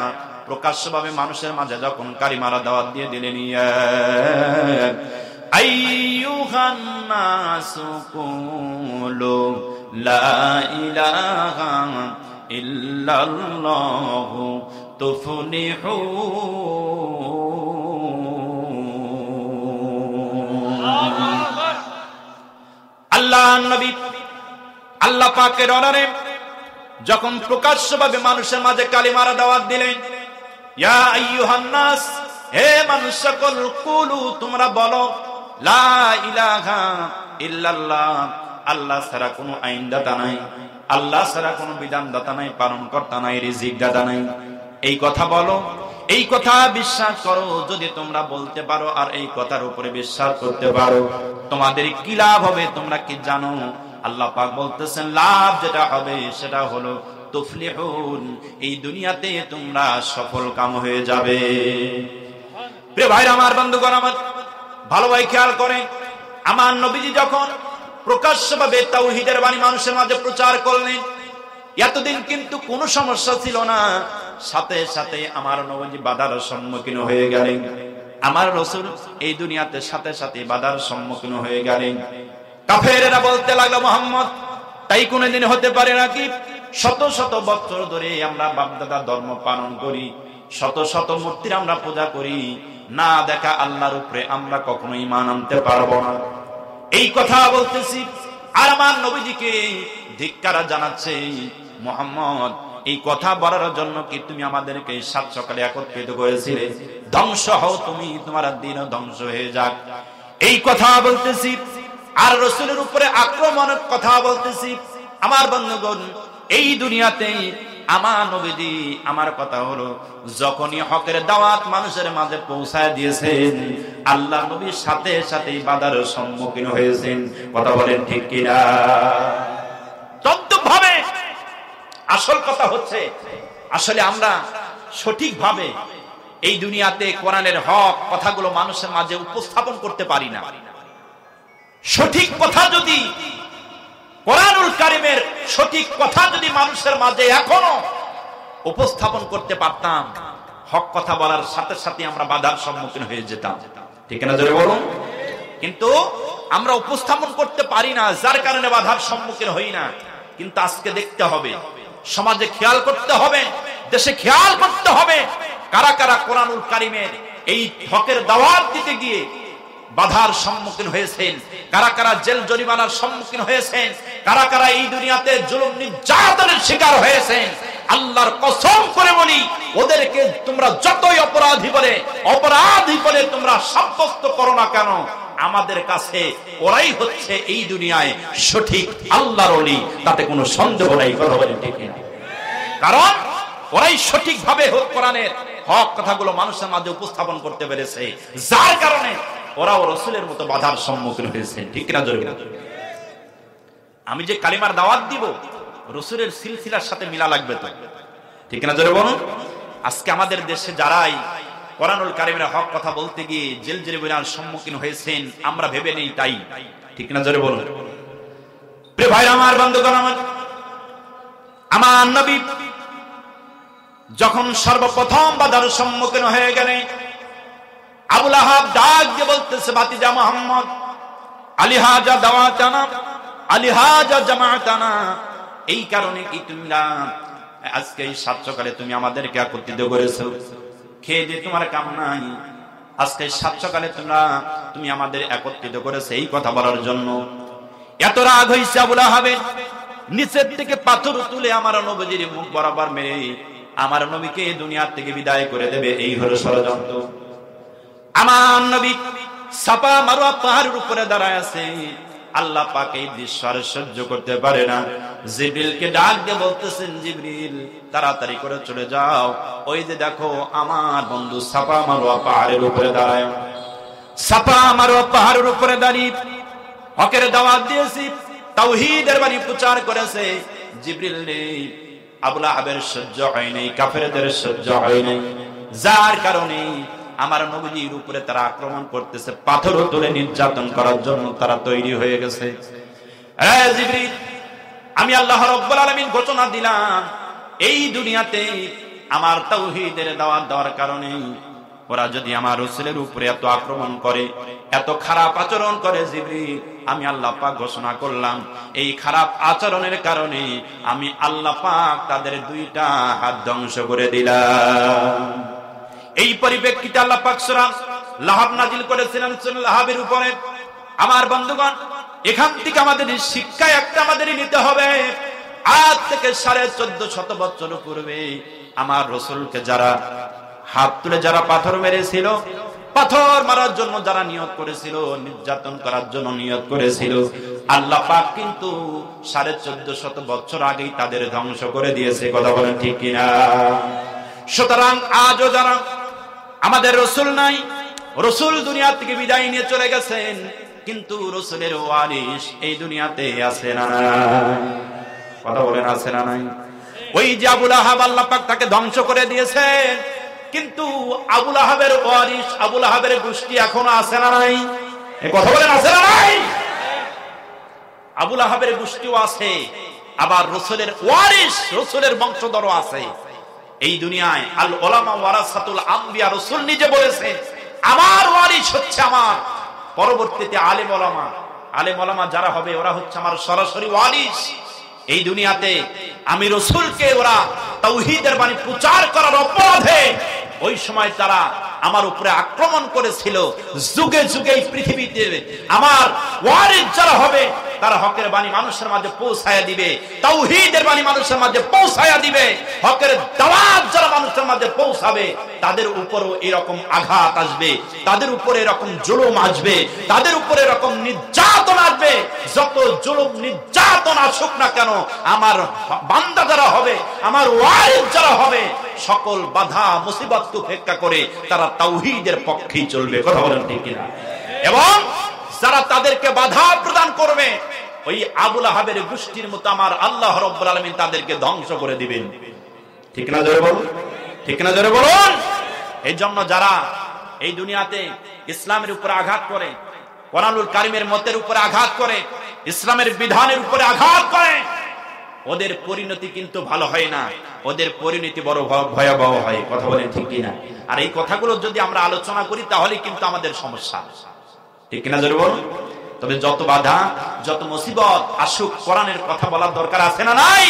প্রকাশ্যভাবে মানুষের মাঝে যখন কালিমার দাওয়াত দিয়ে দিলেন, ইয়া আইয়ুহান নাসু কুলু লা ইলাহা ইল্লাল্লাহু তুফলিহুন। আল্লাহ নবী আল্লাহ পাকের অর্ডারে যখন প্রকাশ্যভাবে মানুষের মাঝে কালিমার দাওয়াত দিলেন, ইয়া আইয়ুহান নাস, হে মানুষ সকল, কুলু তোমরা বলো, লা ইলাহা ইল্লাল্লাহ, আল্লাহ ছাড়া কোনো আইনদাতা নাই, আল্লাহ ছাড়া কোনো বিধানদাতা নাই, পালনকর্তা নাই, রিজিকদাতা নাই। এই কথা বলো, এই কথা বিশ্বাস করো। যদি তোমরা বলতে পারো আর এই কথার উপরে বিশ্বাস করতে পারো, তোমাদের কি লাভ হবে তোমরা কি জানো? আল্লাহ পাক বলতেছেন, লাভ যেটা হবে সেটা হলো তুফলিহুন, এই দুনিয়াতে তোমরা সফল কাম হয়ে যাবে। প্রিয় ভাইরা আমার, বন্ধুগণ আমার, ভালো ভাই খেয়াল করে, আমার নবীজি যখন প্রকাশ্যভাবে তাওহীদের বাণী মানুষের মাঝে প্রচার করলেন, এতদিন কিন্তু কোনো সমস্যা ছিল না। সাথে সাথে আমার নবীজি বাধার সম্মুখীন হয়ে গেলেন। আমার রাসূল এই দুনিয়াতে সাথে সাথে বাধার সম্মুখীন হয়ে গেলেন। কাফেরেরা বলতে লাগলো, মুহাম্মদ, তাই কোনদিন হতে পারে নাকি? শত শত বছর ধরে আমরা বাপদাদা ধর্ম পালন করি, শত শত মূর্তির আমরা পূজা করি, না দেখা আল্লাহর উপরে আমরা কখনো ঈমান আনতে পারবো না। এই কথা বলতেছি, আর আমার নবীজিকে ধিক্কার জানাচ্ছে, মুহাম্মদ, এই কথা বলার জন্য কি তুমি আমাদেরকে সাত সকালে একত্রিত করেছিলে? ধ্বংস হও তুমি, তোমার দিন ধ্বংস হয়ে যাক। এই কথা বলতেছি, আর রাসূলের উপরে আক্রমণের কথা বলতেছি। আমার বন্ধুগণ, এই দুনিয়াতে আমার নবীজি, আমার কথা হলো, যখনই হকের দাওয়াত মানুষের মাঝে পৌঁছায় দিয়েছেন, আল্লাহ নবীর সাথে সাথে বাধার সম্মুখীন হয়েছেন। কথা বলেন ঠিক কিনা? তদ্রূপভাবে আসল কথা হচ্ছে, আসলে আমরা সঠিকভাবে এই দুনিয়াতে কোরআনের হক কথাগুলো মানুষের মাঝে উপস্থাপন করতে পারি না। সঠিক কথা যদি, কোরআনুল কারীমের সঠিক কথা যদি মানুষের মাঝে এখনো উপস্থাপন করতে পারতাম, হক কথা বলার সাথে সাথে আমরা বাধার সম্মুখীন হয়ে যেতাম। ঠিক না জোরে বলুন? কিন্তু আমরা উপস্থাপন করতে পারি না, যার কারণে বাধার সম্মুখীন হই না। কিন্তু আজকে দেখতে হবে, সমাজে খেয়াল করতে হবে, দেশে খেয়াল করতে হবে, কারা কারা কোরআনুল কারীমের এই হকের দাওয়াত দিতে গিয়ে বাধার সম্মুখীন হয়েছেন, কারা কারা জেল জরিমানার সম্মুখীন হয়েছেন, কারা কারা এই দুনিয়াতে জুলুম নির্যাতনের শিকার হয়েছেন। আল্লাহর কসম করে বলি, ওদেরকে তোমরা যতই অপরাধী বলে তোমরা সাব্যস্ত করো না কেন, আমাদের কাছে ওরাই হচ্ছে এই দুনিয়ায় সঠিক আল্লাহর ওলি, তাতে কোনো সন্দেহ নাই। কথা বলেন ঠিক না? কারণ ওরাই সঠিকভাবে কোরআনের হক কথাগুলো মানুষের মাঝে উপস্থাপন করতে পেরেছে, যার কারণে ওরাও রাসূলের মতো বাধার সম্মুখীন হয়েছে। ঠিক না জোরে? আমি যে কালিমার দাওয়াত দিব, রাসূলের সিলসিলার সাথে মিলা লাগবে তো। ঠিক না জোরে বলুন? আজকে আমাদের দেশে যারাই কোরআনুল কারীমের হক কথা বলতে গিয়ে জেল জেলখানার সম্মুখীন হয়েছেন, আমরা ভেবে নেই তাই, ঠিক না? জোরে বলুন। প্রিয় ভাইরা আমার, বন্ধুগণ আমার নবী যখন সর্বপ্রথম বাধার সম্মুখীন হয়ে গেলেন, আবু লাহাব ডাক দিয়ে বলতেছে, ভাতিজা মুহাম্মদ, আলিহাজা দাওয়াতানা আলিহাজা জামাতানা, এই কারণে কি তোমরা আজকে এই সাত সকালে তুমি আমাদেরকে একত্রিত করেছো? খেয়ে দিয়ে তোমার কাম নাই, আজকে সাত সকালে তুমি আমাদের একত্রিত করেছো এই কথা বলার জন্য। এত রাগ হয়েছে আবু লাহাবের, নিচের থেকে পাথর তুলে আমার নবীর মুখ বরাবর মেরে আমার নবীকে দুনিয়া থেকে বিদায় করে দেবে, এই হলো ষড়যন্ত্র। আমার নবী সাফা মারওয়া পাহাড়ের উপরে দাঁড়ায় আছে, আল্লাহ পাক এই দৃশ্য আর সহ্য করতে পারে না। জিবরিলকে ডাক দিয়ে বলতেছেন, জিবরিল তাড়াতাড়ি করে চলে যাও, ওই যে দেখো আমার বন্ধু সাফা মারওয়া পাহাড়ের উপরে দাঁড়ায়। সাফা মারওয়া পাহাড়ের উপরে দাঁড়িয়ে হকের দাওয়াত দিয়েছি, তাওহীদের বাণী প্রচার করেছে। জিবরিল নেই, আবু লাহাবের সহ্য হয় নাই, কাফেরদের সহ্য হয় নাই, যার কারণে আমার নবীর উপরে তারা আক্রমণ করতেছে, পাথর তুলে নির্যাতন করার জন্য তারা তৈরি হয়ে গেছে। জিবরিল, আমি আল্লাহ রাব্বুল আলামিন ঘোষণা দিলাম, এই দুনিয়াতে আমার তাওহীদের দাওয়াত দেওয়ার কারণে ওরা যদি আমার রাসূলের উপরে এত আক্রমণ করে, এত খারাপ আচরণ করে, জিবরিল আমি আল্লাহ পাক ঘোষণা করলাম, এই খারাপ আচরণের কারণে আমি আল্লাহ পাক তাদের দুইটা হাত ধ্বংস করে দিলাম। এই পরিপ্রেক্ষিতে আল্লাহ পাক সূরা লাহাব নাজিল করেছিলেন সূরা লাহাবের উপরে। আমার বন্ধুগণ, এখান থেকে আমাদের শিক্ষা একটা আমাদের নিতে হবে। আজ থেকে 1450 বছর পূর্বে আমার রাসূলকে যারা হাত তুলে যারা পাথর মেরেছিল, পাথর মারার জন্য যারা নিয়ত করেছিল, নির্যাতন করার জন্য নিয়ত করেছিল, আল্লাহ পাক কিন্তু 1450 বছর আগেই তাদের ধ্বংস করে দিয়েছে। কথা বলেন ঠিক কিনা? সুতরাং আজও যারা আমাদের রাসূল নাই, রাসূল দুনিয়া থেকে বিদায় নিয়ে চলে গেছেন, কিন্তু রাসূলের ওয়ারিস এই দুনিয়াতে আছে না নাই? কথা বলেন, আছে না নাই? ওই যে আবু লাহাব, আল্লাহ পাক তাকে ধ্বংস করে দিয়েছেন, কিন্তু আবু লাহাবের ওয়ারিস, আবু লাহাবের গোষ্ঠী এখনো আছে না নাই? এই কথা বলেন, আছে না নাই? আবু লাহাবের গোষ্ঠীও আছে, আবার রাসূলের ওয়ারিস, রাসূলের বংশধরও আছে এই দুনিয়ায়। আল উলামা ওয়ারাসাতুল আম্বিয়া, রাসূল নিজে বলেছেন, আমার ওয়ারিস হচ্ছে আমার পরবর্তীতে আলেম ওলামা। আলেম ওলামা যারা হবে ওরা হচ্ছে আমার সরাসরি ওয়ারিস। এই দুনিয়াতে আমি রাসূলকে ওরা তাওহীদের বাণী প্রচার করার অপরাধে ওই সময় তারা আমার উপরে আক্রমণ করেছিল। যুগে যুগে এই পৃথিবীতে আমার ওয়ারিস যারা হবে তারা হকের বাণী মানুষের মাঝে পৌঁছায়া দিবে, তাওহীদের বাণী মানুষের মাঝে পৌঁছায়া দিবে। হকের দাওয়াত যারা মানুষের মাঝে পৌঁছাবে তাদের উপরও এরকম আঘাত আসবে, তাদের উপরে এরকম জুলুম আসবে, তাদের উপরে এরকম নির্যাতন আসবে। যত জুলুম নির্যাতন আসুক না কেন, আমার বান্দা যারা হবে, আমার ওয়ারিস যারা হবে, সকল বাধা মুসিবত উপেক্ষা করে তারা তাওহীদের পক্ষেই চলবে। কথা বলেন ঠিক কিনা? এবং যারা তাদেরকে বাধা প্রদান করবে, ওই আবু লাহাবের গোষ্ঠীর মতো আমার আল্লাহ রাব্বুল আলামিন তাদেরকে ধ্বংস করে দিবেন। ঠিক না? জোরে বলুন, ঠিক না? জোরে বলুন। এই জন্য যারা এই দুনিয়াতে ইসলামের উপরে আঘাত করে, কোরআনুল কারীমের মতের উপরে আঘাত করে, ইসলামের বিধানের উপরে আঘাত করে, ওদের পরিণতি কিন্তু ভালো হয় না, ওদের পরিণতি বড় ভয়াবহ হয়। কথা বলেন ঠিক কিনা? আর এই কথাগুলো যদি আমরা আলোচনা করি তাহলে কিন্তু আমাদের সমস্যা, ঠিক কিনা? জোরে বলুন। তবে যত বাধা, যত মুসিবত আসুক, কোরআনের কথা বলার দরকার আছে না নাই?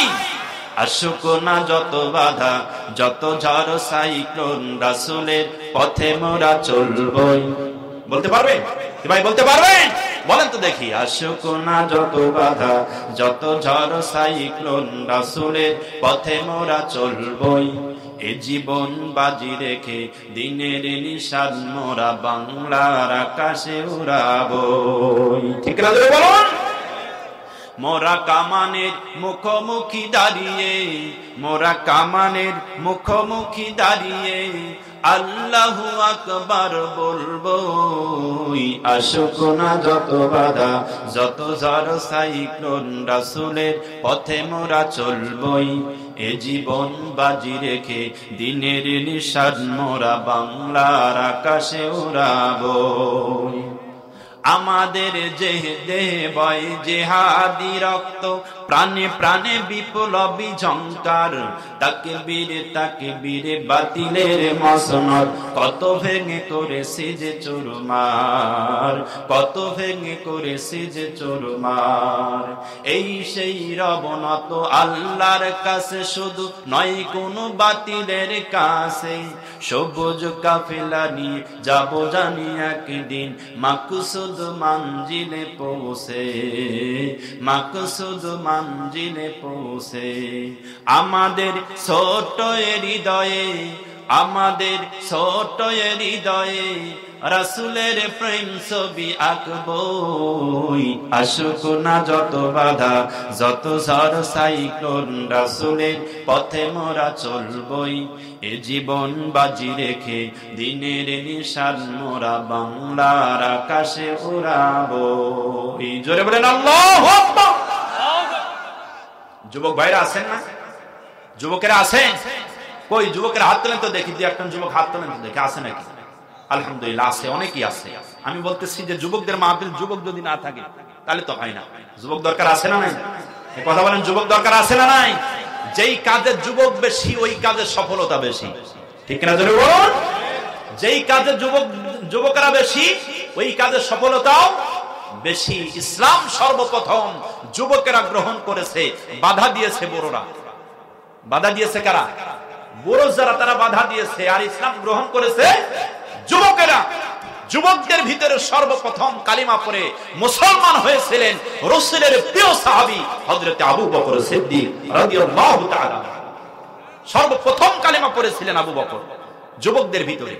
আসুক না যত বাধা, যত ঝড় সাইক্লোন, রাসূলের পথে মোরা চলবই। বলতে পারবেন ভাই? বলতে পারবেন? বলেন তো দেখি। আসুক না যত বাধা, যত ঝড় সাইক্লোন, রাসূলের পথে মোরা চলবই। এ জীবন বাজি রেখে দিনের নিশান মোরা বাংলার আকাশে উড়াবই। ঠিক না? বলুন। মোরা কামানের মুখোমুখি দাঁড়িয়ে মোরা কামানের মুখোমুখি দাঁড়িয়ে আল্লাহু আকবার বলবো। আসুক না যত বাধা যত ঝড় সাইক্লোন, রাসূলের পথে মোরা চলবই। এ জীবন বাজি রেখে দিনের নিশান মোরা বাংলার আকাশে উড়াবো। আমাদের যে দেহে বয় জেহাদি রক্ত, প্রাণে প্রাণে বিপ্লবী ঝংকার। তাকে বীরে বাতিলের মসনদ, কত ভেঙে করেছে যে চুরমার, কত ভেঙে করেছে যে চুরমার। এই সেই রবনত আল্লাহর কাছে, শুধু নয় কোনো বাতিলের কাছে। সবুজ কাফেলা নিয়ে যাব জানি একদিন মাকসুদ মঞ্জিলে পৌঁছে, মাকসুদ মঞ্জিলে পৌঁছে। আমাদের ছোট হৃদয়ে, আমাদের ছোট হৃদয়ে রাসূলের প্রেম ছবি আঁকবই। আসুক না যত বাধা যত ঝড় সাইক্লোন, রাসূলের পথে মোরা চলবই। এ জীবন বাজি রেখে দিনের নিশান মোরা বাংলার আকাশে উড়াবো। জোরে বলেন আল্লাহু আকবার। যুবক ভাইরা আছেন না? যুবকেরা আছেন? কই যুবকের হাত তোলেন তো দেখি, একজন যুবক হাত তোলেন তো দেখি, আছে নাকি? আলহামদুলিল্লাহ আছে, অনেকেই আছে। আমি বলতেছি যে যুবকদের মাহফিল, যুবক যদি না থাকে তাহলে তো হয় না। যুবক দরকার আছে না নাই? কথা বলেন, যুবক দরকার আছে না নাই? যেই কাজে যুবক বেশি ওই কাজে সফলতা বেশি, ঠিক না? জোরে বলুন। যেই কাজে যুবকেরা বেশি ওই কাজে সফলতাও বেশি। ইসলাম সর্বপ্রথম যুবকেরা গ্রহণ করেছে, বাধা দিয়েছে বড়রা। বাধা দিয়েছে কারা? বড় যারা, তারা বাধা দিয়েছে। আর ইসলাম গ্রহণ করেছে যুবকেরা। যুবকদের ভিতরে সর্বপ্রথম কালিমা পড়ে মুসলমান হয়েছিলেন রাসূলের প্রিয় সাহাবী হযরত আবু বকর সিদ্দিক রাদিয়াল্লাহু তাআলা। সর্বপ্রথম কালিমা পড়েছিলেন আবু বকর যুবকদের ভিতরে।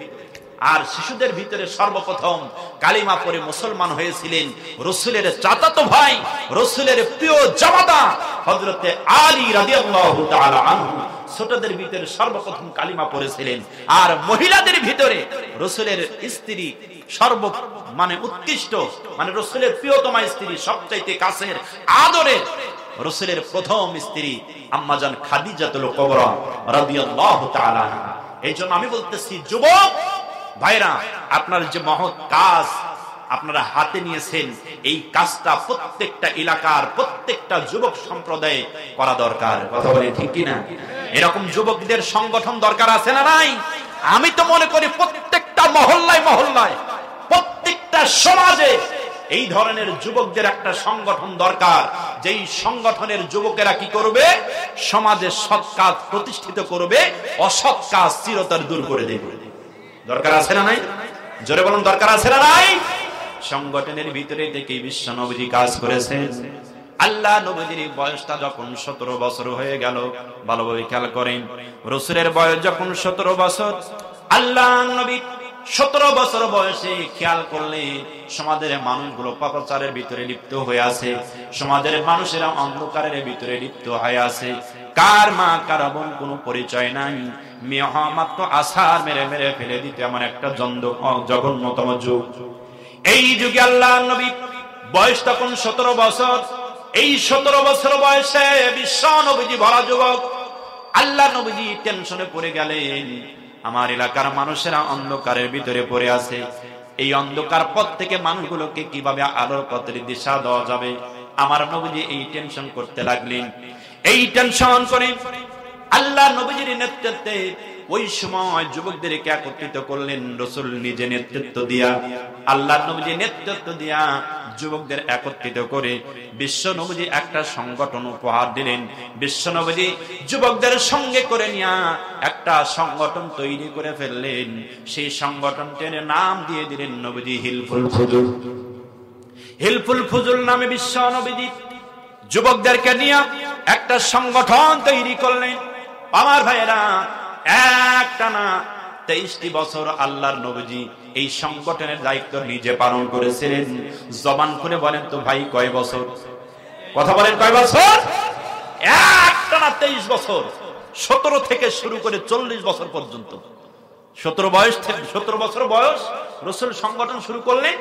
আর শিশুদের ভিতরে সর্বপ্রথম কালিমা পড়ে মুসলমান হয়েছিলেন রাসূলের চাচাতো ভাই, রাসূলের প্রিয় জামাতা হযরত আলী রাদিয়াল্লাহু তাআলা আনহু। ছোটদের ভিতরে সর্বপ্রথম কালিমা পড়েছিলেন। আর মহিলাদের ভিতরে রাসূলের স্ত্রী উৎকৃষ্ট, রাসূলের প্রিয়তমা স্ত্রী, সবচাইতে কাছের আদরের রাসূলের প্রথম স্ত্রী আম্মাজান খাদিজাতুল কুবরা রাদিয়াল্লাহু তাআলা আনহা। এইজন্য আমি বলতেছি যুবক ভাইরা, আপনার যে মহৎ কাজ আপনারা হাতে নিয়েছেন, এই কাজটা প্রত্যেকটা এলাকার প্রত্যেকটা যুবক সম্প্রদায়ে করা দরকার। কথা বলে ঠিক কিনা? এরকম যুবকদের সংগঠন দরকার আছে না নাই? আমি তো মনে করি প্রত্যেকটা মহল্লায় মহল্লায়, প্রত্যেকটা সমাজে এই ধরনের যুবকদের একটা সংগঠন দরকার। যেই সংগঠনের যুবকেরা কি করবে? সমাজে সৎ কাজ প্রতিষ্ঠিত করবে, অসৎ কাজ চিরতরে দূর করে দেবে। দরকার আছে না নাই? জোরে বলুন, দরকার আছে না নাই? সংগঠনের ভিতরে থেকে বিশ্ব নবীজি কাজ করেছেন। আল্লাহ নবীজির বয়সটা যখন 17 বছর হয়ে গেল, ভালোভাবে খেয়াল করেন, রাসূলের বয়স যখন 17 বছর, আল্লাহ নবী 17 বছর বয়সে খেয়াল করলেন সমাজের মানুষগুলো পাপাচারের ভিতরে লিপ্ত হয়ে আছে, সমাজের মানুষেরা অন্ধকারের ভিতরে লিপ্ত হয়ে আছে। কার মা কার বোন কোনো পরিচয় নাই, মেয়ে মাত্র আছাড় মেরে মেরে ফেলে দিতে এমন একটা জঘন্যতম যুগ। এই যুগে আল্লাহ নবী বয়স তখন 17 বছর। এই 17 বছর বয়সে বিশ্ব নবীজি ভরা যুবক। আল্লাহ নবীজি টেনশনে পড়ে গেলেন, আমার এলাকার মানুষেরা অন্ধকারের ভিতরে পড়ে আছে, এই অন্ধকার পথ থেকে মানুষগুলোকে কিভাবে আলোর পথের দিশা দেওয়া যাবে। আমার নবীজি এই টেনশন করতে লাগলেন। এই টেনশন করে আল্লাহ নবীজির নেতৃত্বে ওই সময় যুবকদেরকে একত্রিত করলেন রাসূল নিজে নেতৃত্ব দিয়া। আল্লাহ নবীজি নেতৃত্ব দিয়া যুবকদের একত্রিত করে বিশ্ব নবীজি একটা সংগঠন উপহার দিলেন। বিশ্ব নবীজি যুবকদের সঙ্গে করে নিয়ে একটা সংগঠন তৈরি করে ফেললেন। সেই সংগঠনটির নাম দিয়ে দিলেন নবীজি হিলফুল ফুজুল। হিলফুল ফুজুল নামে বিশ্ব নবীজি যুবকদেরকে নিয়ে একটা সংগঠন তৈরি করলেন। আমার ভাইয়েরা, একটানা 23টি বছর আল্লাহর নবীজি এই সংগঠনের দায়িত্ব নিজে পালন করেছিলেন। জবান করে বলেন তো ভাই, কয় বছর? কথা বলেন, কয় বছর? একটানা 23 বছর 17 থেকে শুরু করে 40 বছর পর্যন্ত, 17 বছর বয়স রাসূল সংগঠন শুরু করলেন,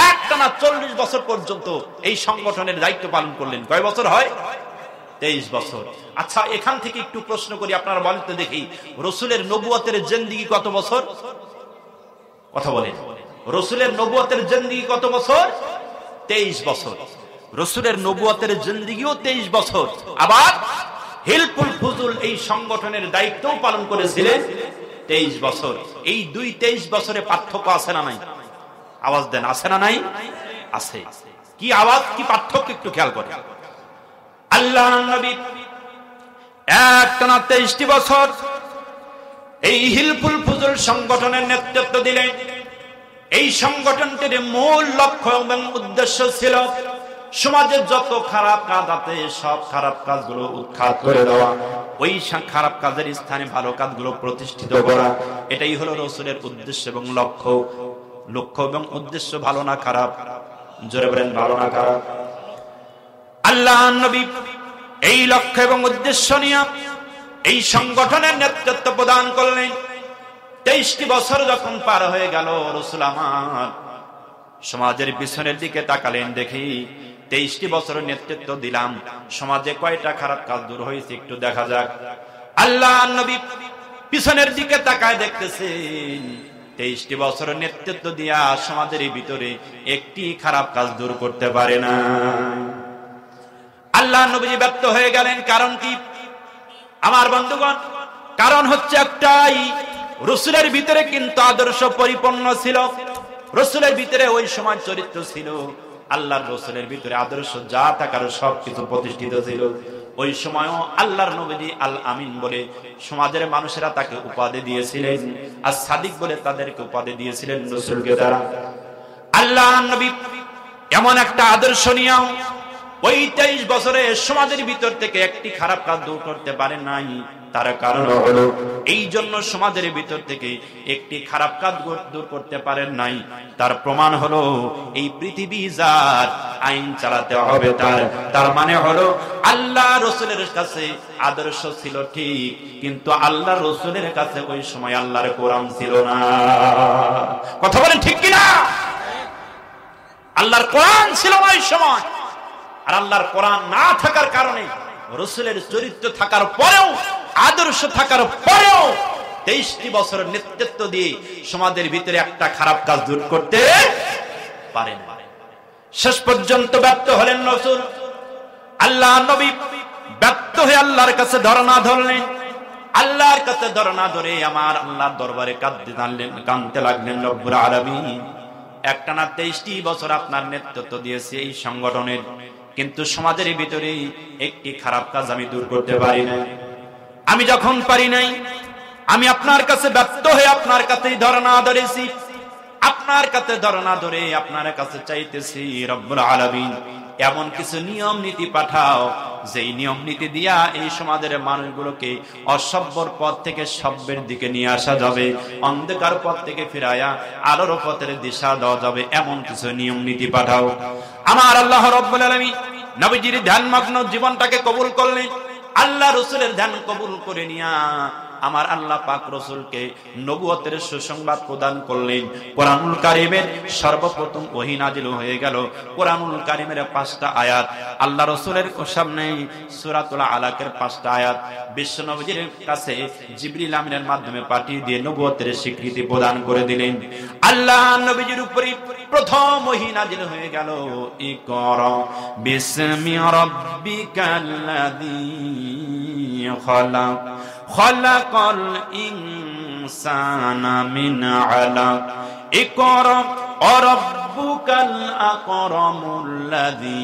একটানা 40 বছর পর্যন্ত এই সংগঠনের দায়িত্ব পালন করলেন। কয় বছর হয়? 23 বছর। আচ্ছা, এখান থেকে একটু প্রশ্ন করি, আপনারা বলেন তো দেখি, রাসূলের নবুয়তের জিন্দেগি কত বছর? কথা বলেন, রাসূলের নবুয়তের জিন্দেগি কত বছর? 23 বছর। রাসূলের নবুয়তের জিন্দেগিও 23 বছর। আবার হিলফুল ফুজুল এই সংগঠনের দায়িত্বও পালন করেছিলেন 23 বছর। এই 23 বছরে পার্থক্য আছে না নাই? আওয়াজ দেন, আছে না নাই? আছে। কি আওয়াজ, কি পার্থক্য একটু খেয়াল করেন। আল্লাহর নবী একটানা 23টি বছর এই হিলফুল ফুজুল সংগঠনের নেতৃত্ব দিলেন। এই সংগঠনটির মূল লক্ষ্য এবং উদ্দেশ্য ছিল সমাজের যত খারাপ কাজ আছে সব খারাপ কাজগুলো উৎখাত করে দেওয়া, ওই খারাপ কাজের স্থানে ভালো কাজগুলো প্রতিষ্ঠিত করা। এটাই হলো রাসূলের উদ্দেশ্য এবং লক্ষ্য। লক্ষ্য এবং উদ্দেশ্য ভালো না খারাপ? জোরে বলেন, ভালো না খারাপ? আল্লাহর নবী এই লক্ষ্য এবং উদ্দেশ্য নিয়ে এই সংগঠনের নেতৃত্ব প্রদান করলেন। 23টি বছর যখন পার হয়ে গেল, রাসূল আমার সমাজের পিছনের দিকে তাকালেন, দেখি 23টি বছরের নেতৃত্ব দিলাম, সমাজে কয়টা খারাপ কাজ দূর হয়েছে একটু দেখা যাক। আল্লাহর নবী পিছনের দিকে তাকায় দেখতেছেন 23টি বছরের নেতৃত্ব দিয়া সমাজের ভিতরে একটি খারাপ কাজ দূর করতে পারে না। আল্লাহর নবী ব্যর্থ হয়ে গেলেন। কারণ কি আমার বন্ধুগণ? কারণ হচ্ছে একটাই, রাসূলের ভিতরে কিন্তু আদর্শ পরিপূর্ণ ছিল। রাসূলের ভিতরে ওই সময় চরিত্র ছিল, আল্লাহর রাসূলের ভিতরে আদর্শ যা থাকার সবকিছু প্রতিষ্ঠিত ছিল। ওই সময়ও আল্লাহর নবী আল আমিন বলে সমাজের মানুষেরা তাকে উপাধি দিয়েছিলেন, আর সাদিক বলে তাদেরকে উপাধি দিয়েছিলেন রাসূলকে তারা। আল্লাহর নবী এমন একটা আদর্শ নিয়ে ওই 23 বছরে সমাজের ভিতর থেকে একটি খারাপ কাজ দূর করতে পারে নাই। তার কারণ হলো এই জন্য সমাজের ভিতর থেকে একটি খারাপ কাজ দূর করতে পারেন নাই। তার প্রমাণ হলো এই পৃথিবী যার আইন চালাতে হবে তার মানে হলো আল্লাহ রাসূলের কাছে আদর্শ ছিল ঠিক, কিন্তু আল্লাহ রাসূলের কাছে ওই সময় আল্লাহর কোরআন ছিল না। কথা বলেন ঠিক কিনা? আল্লাহর কোরআন ছিল না ওই সময়। আর আল্লাহর কোরআন না থাকার কারণে, রাসূলের চরিত্র থাকার পরেও, আদর্শ থাকার পরেও 23টি বছরের নেতৃত্ব দিয়ে সমাজের ভিতরে একটা খারাপ কাজ দূর করতে পারেন। শেষ পর্যন্ত ব্যর্থ হলেন রাসূল। আল্লাহর নবী ব্যর্থ হয়ে আল্লাহর কাছে ধরনা ধরলেন। আল্লাহর কাছে ধরনা ধরে আমার আল্লাহর দরবারে কাঁদতে লাগলেন। রব্বুল আলামিন, একটানা 23টি বছর আপনার নেতৃত্ব দিয়েছে এই সংগঠনের, কিন্তু সমাজের ভিতরে একটি খারাপ কাজ আমি দূর করতে পারি না। আমি যখন পারি নাই, আমি আপনার কাছে ব্যর্থ হয়ে আপনার কাছেই ধরনা ধরেছি। আপনার কাছে ধরনা ধরে আপনার কাছে চাইতেছি, রব্বুল আলামিন এমন কিছু নিয়ম নীতি পাঠাও যেই নিয়ম নীতি দিয়া এই সমাজের মানুষগুলোকে অসভ্যর পথ থেকে সভ্যের দিকে নিয়ে আসা যাবে, অন্ধকার পথ থেকে ফিরায়া আলোর পথের দিশা দেওয়া যাবে, এমন কিছু নিয়ম নীতি পাঠাও। আমার আল্লাহ রব্বুল আলামিন নবীজির ধ্যানমগ্ন জীবনটাকে কবুল করলেন। আল্লাহ রাসূলের ধ্যান কবুল করে নিয়া আমার আল্লাহ পাক রাসূলকে নবুয়তের সুসংবাদ প্রদান করলেন। কোরআনুল কারীমের সর্বপ্রথম ওহী নাজিল হয়ে গেল। কোরআনুল কারীমের 5টা আয়াত আল্লাহ রাসূলের সামনে, সূরাতুল আলাকের 5টা আয়াত বিশ্ব নবীর কাছে জিবরিল আমিনের মাধ্যমে পাঠিয়ে দিয়ে নবুয়তের স্বীকৃতি প্রদান করে দিলেন। আল্লাহ নবীজির উপরে প্রথম ওহী নাজিল হয়ে গেল, ইকরা বিসমি রাব্বিকাল্লাযী খালাক খালাকাল ইনসানা মিন আলাক ইকরা রাব্বুকাল আকরামুল্লাযী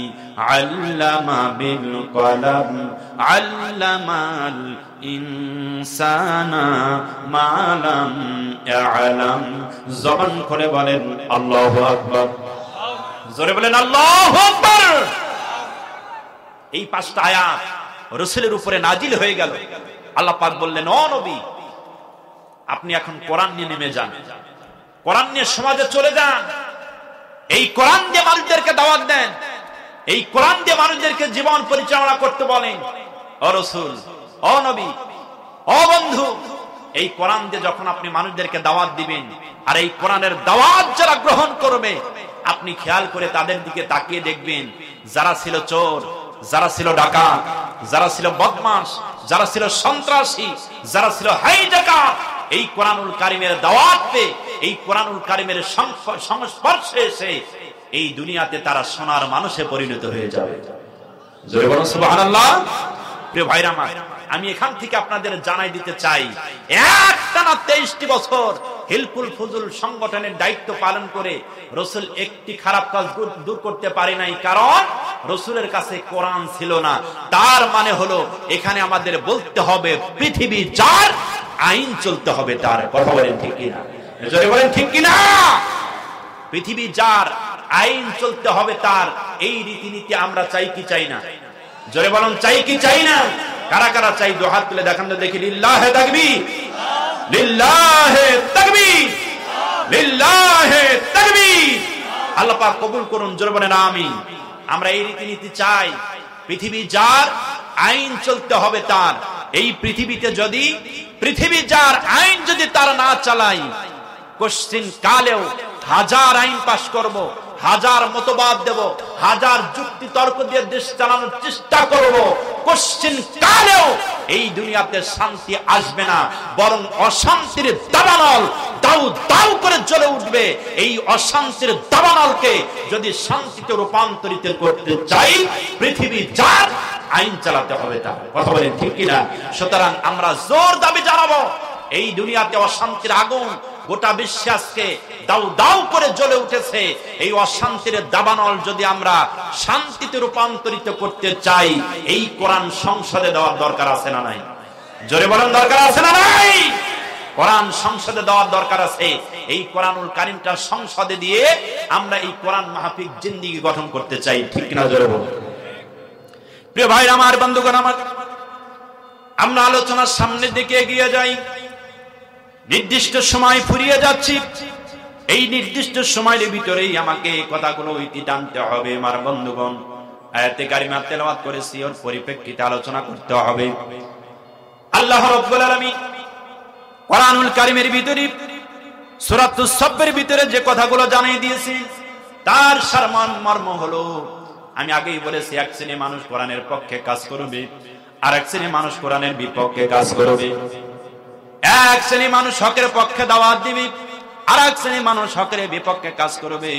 আল্লামা বিল কলম আল্লামাল ইনসানা মা লাম ইয়ালাম। জবান খুলে বলেন আল্লাহু আকবার। জোরে বলেন আল্লাহু আকবার। এই 5টা আয়াত রাসূলের উপরে নাজিল হয়ে গেল। আল্লাহ পাক বললেন, ও নবী, আপনি এখন কোরআন নিয়ে নেমে যান, কোরআন নিয়ে সমাজে চলে যান, এই কোরআন দিয়ে মানুষদেরকে দাওয়াত দেন, এই কোরআন দিয়ে মানুষদেরকে জীবন পরিচালনা করতে বলেন। ও রাসূল, ও নবী, এই কোরআন দিয়ে যখন আপনি মানুষদেরকে দাওয়াত দিবেন, আর এই কোরআনের দাওয়াত যারা গ্রহণ করবে, আপনি খেয়াল করে তাদের দিকে তাকিয়ে দেখবেন, যারা ছিল চোর, যারা ছিল ডাকাত, যারা ছিল বদমাশ, যারা ছিল সন্ত্রাসী, যারা ছিল হাইজাকার, এই কোরআনুল কারীমের দাওয়াত পেয়ে, এই কোরআনুল কারীমের সংস্পর্শে এসে এই দুনিয়াতে তারা সোনার মানুষে পরিণত হয়ে যাবে। জোরে বলুন সুবহানাল্লাহ। প্রিয় ভাইরা আমার, আমি এখান থেকে আপনাদের জানাই দিতে চাই, একটানা 23টি বছর হিলফুল ফুজুল সংগঠনের দায়িত্ব পালন করে রাসূল একটি খারাপ কাজ দূর করতে পারে নাই, কারণ রাসূলের কাছে কোরআন ছিল না। তার মানে হলো এখানে আমাদের বলতে হবে পৃথিবী যার, আইন চলতে হবে তার। কথা বলেন ঠিক কিনা? জোরে বলেন ঠিক কিনা? পৃথিবী যার, আইন চলতে হবে তার। এই রীতিনীতি আমরা চাই কি চাই না? জোরে বলুন, চাই কি চাই না? কারা কারা চাই? দুই হাত তুলে দেখান তো দেখি। লিল্লাহে তাকবীর, লিল্লাহে তাকবীর, লিল্লাহে তাকবীর। আল্লাহ পাক কবুল করুন। জোরে বলেন আমিন। আমরা এই রীতিনীতি চাই। পৃথিবী যার, আইন চলতে হবে তার। এই পৃথিবীতে যদি পৃথিবী যার, আইন যদি তার না চালাই, কোশ্চিন কালেও হাজার আইন পাশ করব, হাজার মতবাদ দেব, হাজার যুক্তি তর্ক দিয়ে দেশ চালানোর চেষ্টা করব, কোশ্চিন কালেও এই দুনিয়াতে শান্তি আসবে না, বরং অশান্তির দাবানল দাউ দাউ করে জ্বলে উঠবে। এই অশান্তির দাবানলকে যদি শান্তিতে রূপান্তরিত করতে চাই, পৃথিবী যার, আইন চালাতে হবে তার। কথা বলেন ঠিক কিনা? সুতরাং আমরা জোর দাবি জানাবো, এই দুনিয়াতে অশান্তির আগুন গোটা বিশ্বে আজকে দাউ দাউ করে জ্বলে উঠেছে। এই অশান্তির দাবানল যদি আমরা শান্তিতে রূপান্তরিত করতে চাই, এই কোরআন সংসদে দেওয়ার দরকার আছে না নাই? জোরে বলেন, দরকার আছে না নাই? কোরআন সংসদে দেওয়ার দরকার আছে। এই কোরআনুল কারীমটা সংসদে দিয়ে আমরা এই কোরআন মাহফিল জিন্দেগি গঠন করতে চাই, ঠিক না? জোরে বলুন। প্রিয় ভাই আমার, বন্ধুগণ আমার, আমরা আলোচনার সামনের দিকে এগিয়ে যাই। নির্দিষ্ট সময় ফুরিয়ে যাচ্ছি। এই নির্দিষ্ট সময়ের ভিতরেই আমাকে কথাগুলো ইতি টানতে হবে। আমার বন্ধুগণ, আয়াতে কারিমা তেলাওয়াত করেছি, ওর পরিপ্রেক্ষিতে আলোচনা করতে হবে। আল্লাহ রাব্বুল আলামিন কোরআনুল কারীমের ভিতরে সূরাতুস সাফের ভিতরে যে কথাগুলো জানিয়ে দিয়েছে, তার সারমান মর্ম হলো, আমি আগেই বলেছি, এক শ্রেণীর মানুষ কোরআনের পক্ষে কাজ করবে, আর এক শ্রেণীর মানুষ কোরআনের বিপক্ষে কাজ করবে। এক শ্রেণী মানুষ হকের পক্ষে দাওয়াত দিবে, আর এক শ্রেণী মানুষ হকের বিপক্ষে কাজ করবে।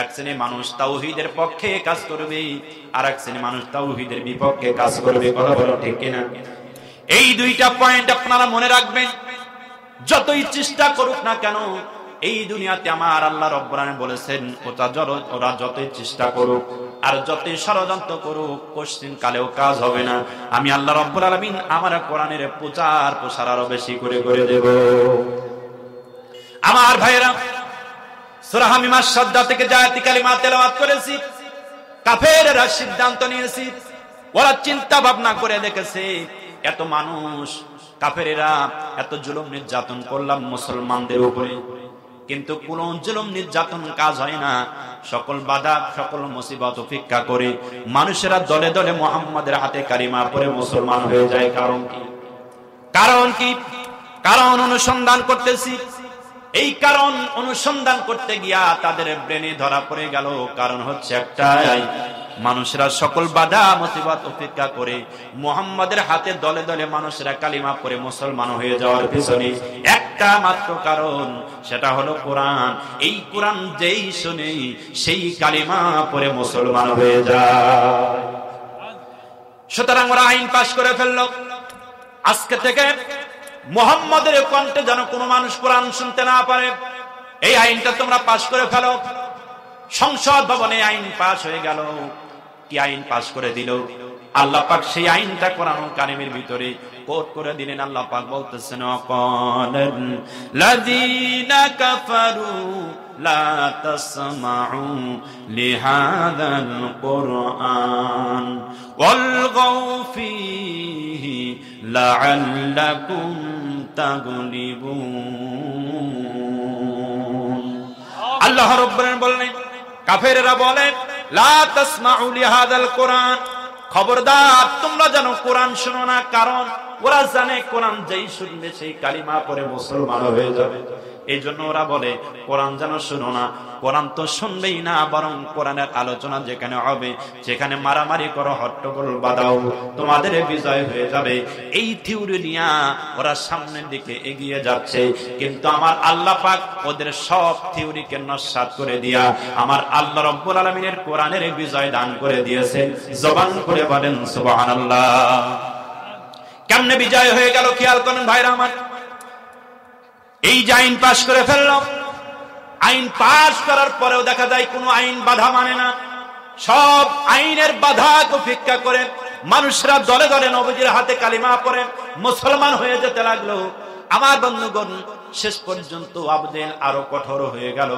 এক শ্রেণী মানুষ তাওহীদের পক্ষে কাজ করবে, আর এক শ্রেণী মানুষ তাওহীদের বিপক্ষে কাজ করবে। কথা বলো ঠিক কিনা? এই দুইটা পয়েন্ট আপনারা মনে রাখবেন। যতই চেষ্টা করুক না কেন, এই দুনিয়াতে আমার আল্লাহ রাব্বুল আলামিন বলেছেন, ওরা যতই চেষ্টা করুক আর যতই ষড়যন্ত্র করুক, কোশ্চিন কালেও কাজ হবে না। আমি আল্লাহ রাব্বুল আলামিন আমার কোরআনের প্রচার প্রসার আরো বেশি করে করে দেব। আমার ভাইরা, সূরা হামিমার সাদ্দা থেকে যে আয়াত কালিমা তেলাওয়াত করেছি, কাফেররা সিদ্ধান্ত নিয়েছে, ওরা চিন্তা ভাবনা করে দেখেছে, এত মানুষ কাফেররা এত জুলুম নির্যাতন করলাম মুসলমানদের উপরে, কিন্তু কোন জুলুম নির্যাতন কাজ হয় না। সকল বাধা, সকল মুসিবত উপেক্ষা করে মানুষেরা দলে দলে মুহাম্মাদের হাতে কালিমা পড়ে মুসলমান হয়ে যায়। কারণ কি? কারণ কি? কারণ অনুসন্ধান করতেছি। এই কারণ অনুসন্ধান করতে গিয়া তাদের ব্রেনে ধরা পড়ে গেল, কারণ হচ্ছে একটাই, মানুষেরা সকল বাধা মুসিবত উপেক্ষা করে মুহাম্মাদের হাতে দলে দলে মানুষেরা কালিমা পড়ে মুসলমান হয়ে যাওয়ার পিছনে একটা মাত্র কারণ, সেটা হলো কোরআন। এই কোরআন যেই শুনে সেই কালিমা পড়ে মুসলমান হয়ে যায়। সুতরাং ওরা আইন পাশ করে ফেললো, আজকে থেকে মুহাম্মাদের কণ্ঠে যেন কোনো মানুষ কোরআন শুনতে না পারে, এই আইনটা তোমরা পাশ করে ফেলো। সংসদ ভবনে আইন পাশ হয়ে গেল। কি আইন পাশ করে দিল? আল্লাহ পাক সেই আইনটা কোরআনুল কারীমের ভিতরে কোট করে দিলেন। আল্লাহ পাক বলতেছেন, ওয়াকালাল লাযীনা কাফারু লা তাসমাউ লিহাযাল কুরআন ওয়ালগাউ ফীহি লাআল্লাকুম তাগলিবুন। আল্লাহ রাব্বুল আলামিন বলেন, কাফেররা বলে, লা তাসমাউ লিহাযাল কুরআন, খবরদার তোমরা যেন কোরআন শোনো না। কারণ ওরা জানে কোরআন যেই শুনবে সেই কালিমা পড়ে মুসলমান হয়ে যাবে। এই জন্য ওরা বলে কোরআন যেন শুনো না। কোরআন তো শুনবেই না, বরং কোরআনের আলোচনা যেখানে হবে সেখানে মারামারি করো, হট্টগোল বাঁধাও, তোমাদের বিজয় হয়ে যাবে। এই থিওরি নিয়ে ওরা সামনের দিকে এগিয়ে যাচ্ছে। কিন্তু আমার আল্লাহ পাক ওদের সব থিওরিকে নস্যাৎ করে দিয়া আমার আল্লাহ রাব্বুল আলামিনের কোরআনের বিজয় দান করে দিয়েছে। জবান করে বলেন সুবহানাল্লাহ। কেমনে বিজয় হয়ে গেল খেয়াল করেন ভাইরা আমার। এই যে আইন পাশ করে ফেললাম, আইন পাশ করার পরেও দেখা যায় কোনো আইন বাধা মানে না। সব আইনের বাধা উপেক্ষা করে মানুষরা দলে দলে নবীজির হাতে কালিমা পড়ে মুসলমান হয়ে যেতে লাগলো। আমার বন্ধুগণ, শেষ পর্যন্ত আবু জেহেল আরো কঠোর হয়ে গেল।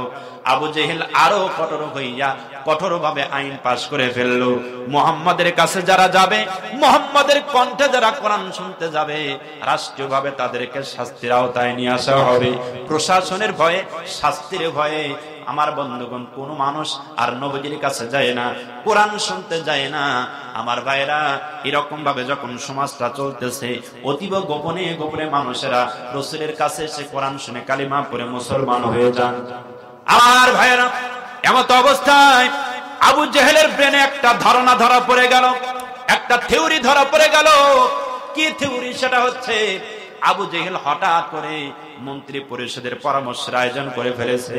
আবু জেহেল আরো কঠোর হইয়া কঠোরভাবে আইন পাশ করে ফেললো। মুহাম্মাদের কাছে যারা যাবে, মুহাম্মাদের কণ্ঠে যারা কোরআন শুনতে যাবে, রাষ্ট্রীয়ভাবে তাদেরকে শাস্তির আওতায় নিয়ে আসা হবে। প্রশাসনের ভয়ে, শাস্তির ভয়ে আমার বন্ধুগণ কোন মানুষ আর নবীজির কাছে যায় না, কোরআন শুনতে যায় না। আমার ভাইরা, এরকম ভাবে যখন সমাজটা চলতেছে, অতীব গোপনে গোপনে মানুষেরা রাসূলের কাছে এসে কোরআন শুনে কালিমা পড়ে মুসলমান হয়ে যান। আমার ভাইরা, এমত অবস্থায় আবু জেহেলের ব্রেনে একটা ধারণা ধরা পড়ে গেল, একটা থিওরি ধরা পড়ে গেল। কি থিওরি? সেটা হচ্ছে আবু জেহেল হঠাৎ করে মন্ত্রী পরিষদের পরামর্শের আয়োজন করে ফেলেছে।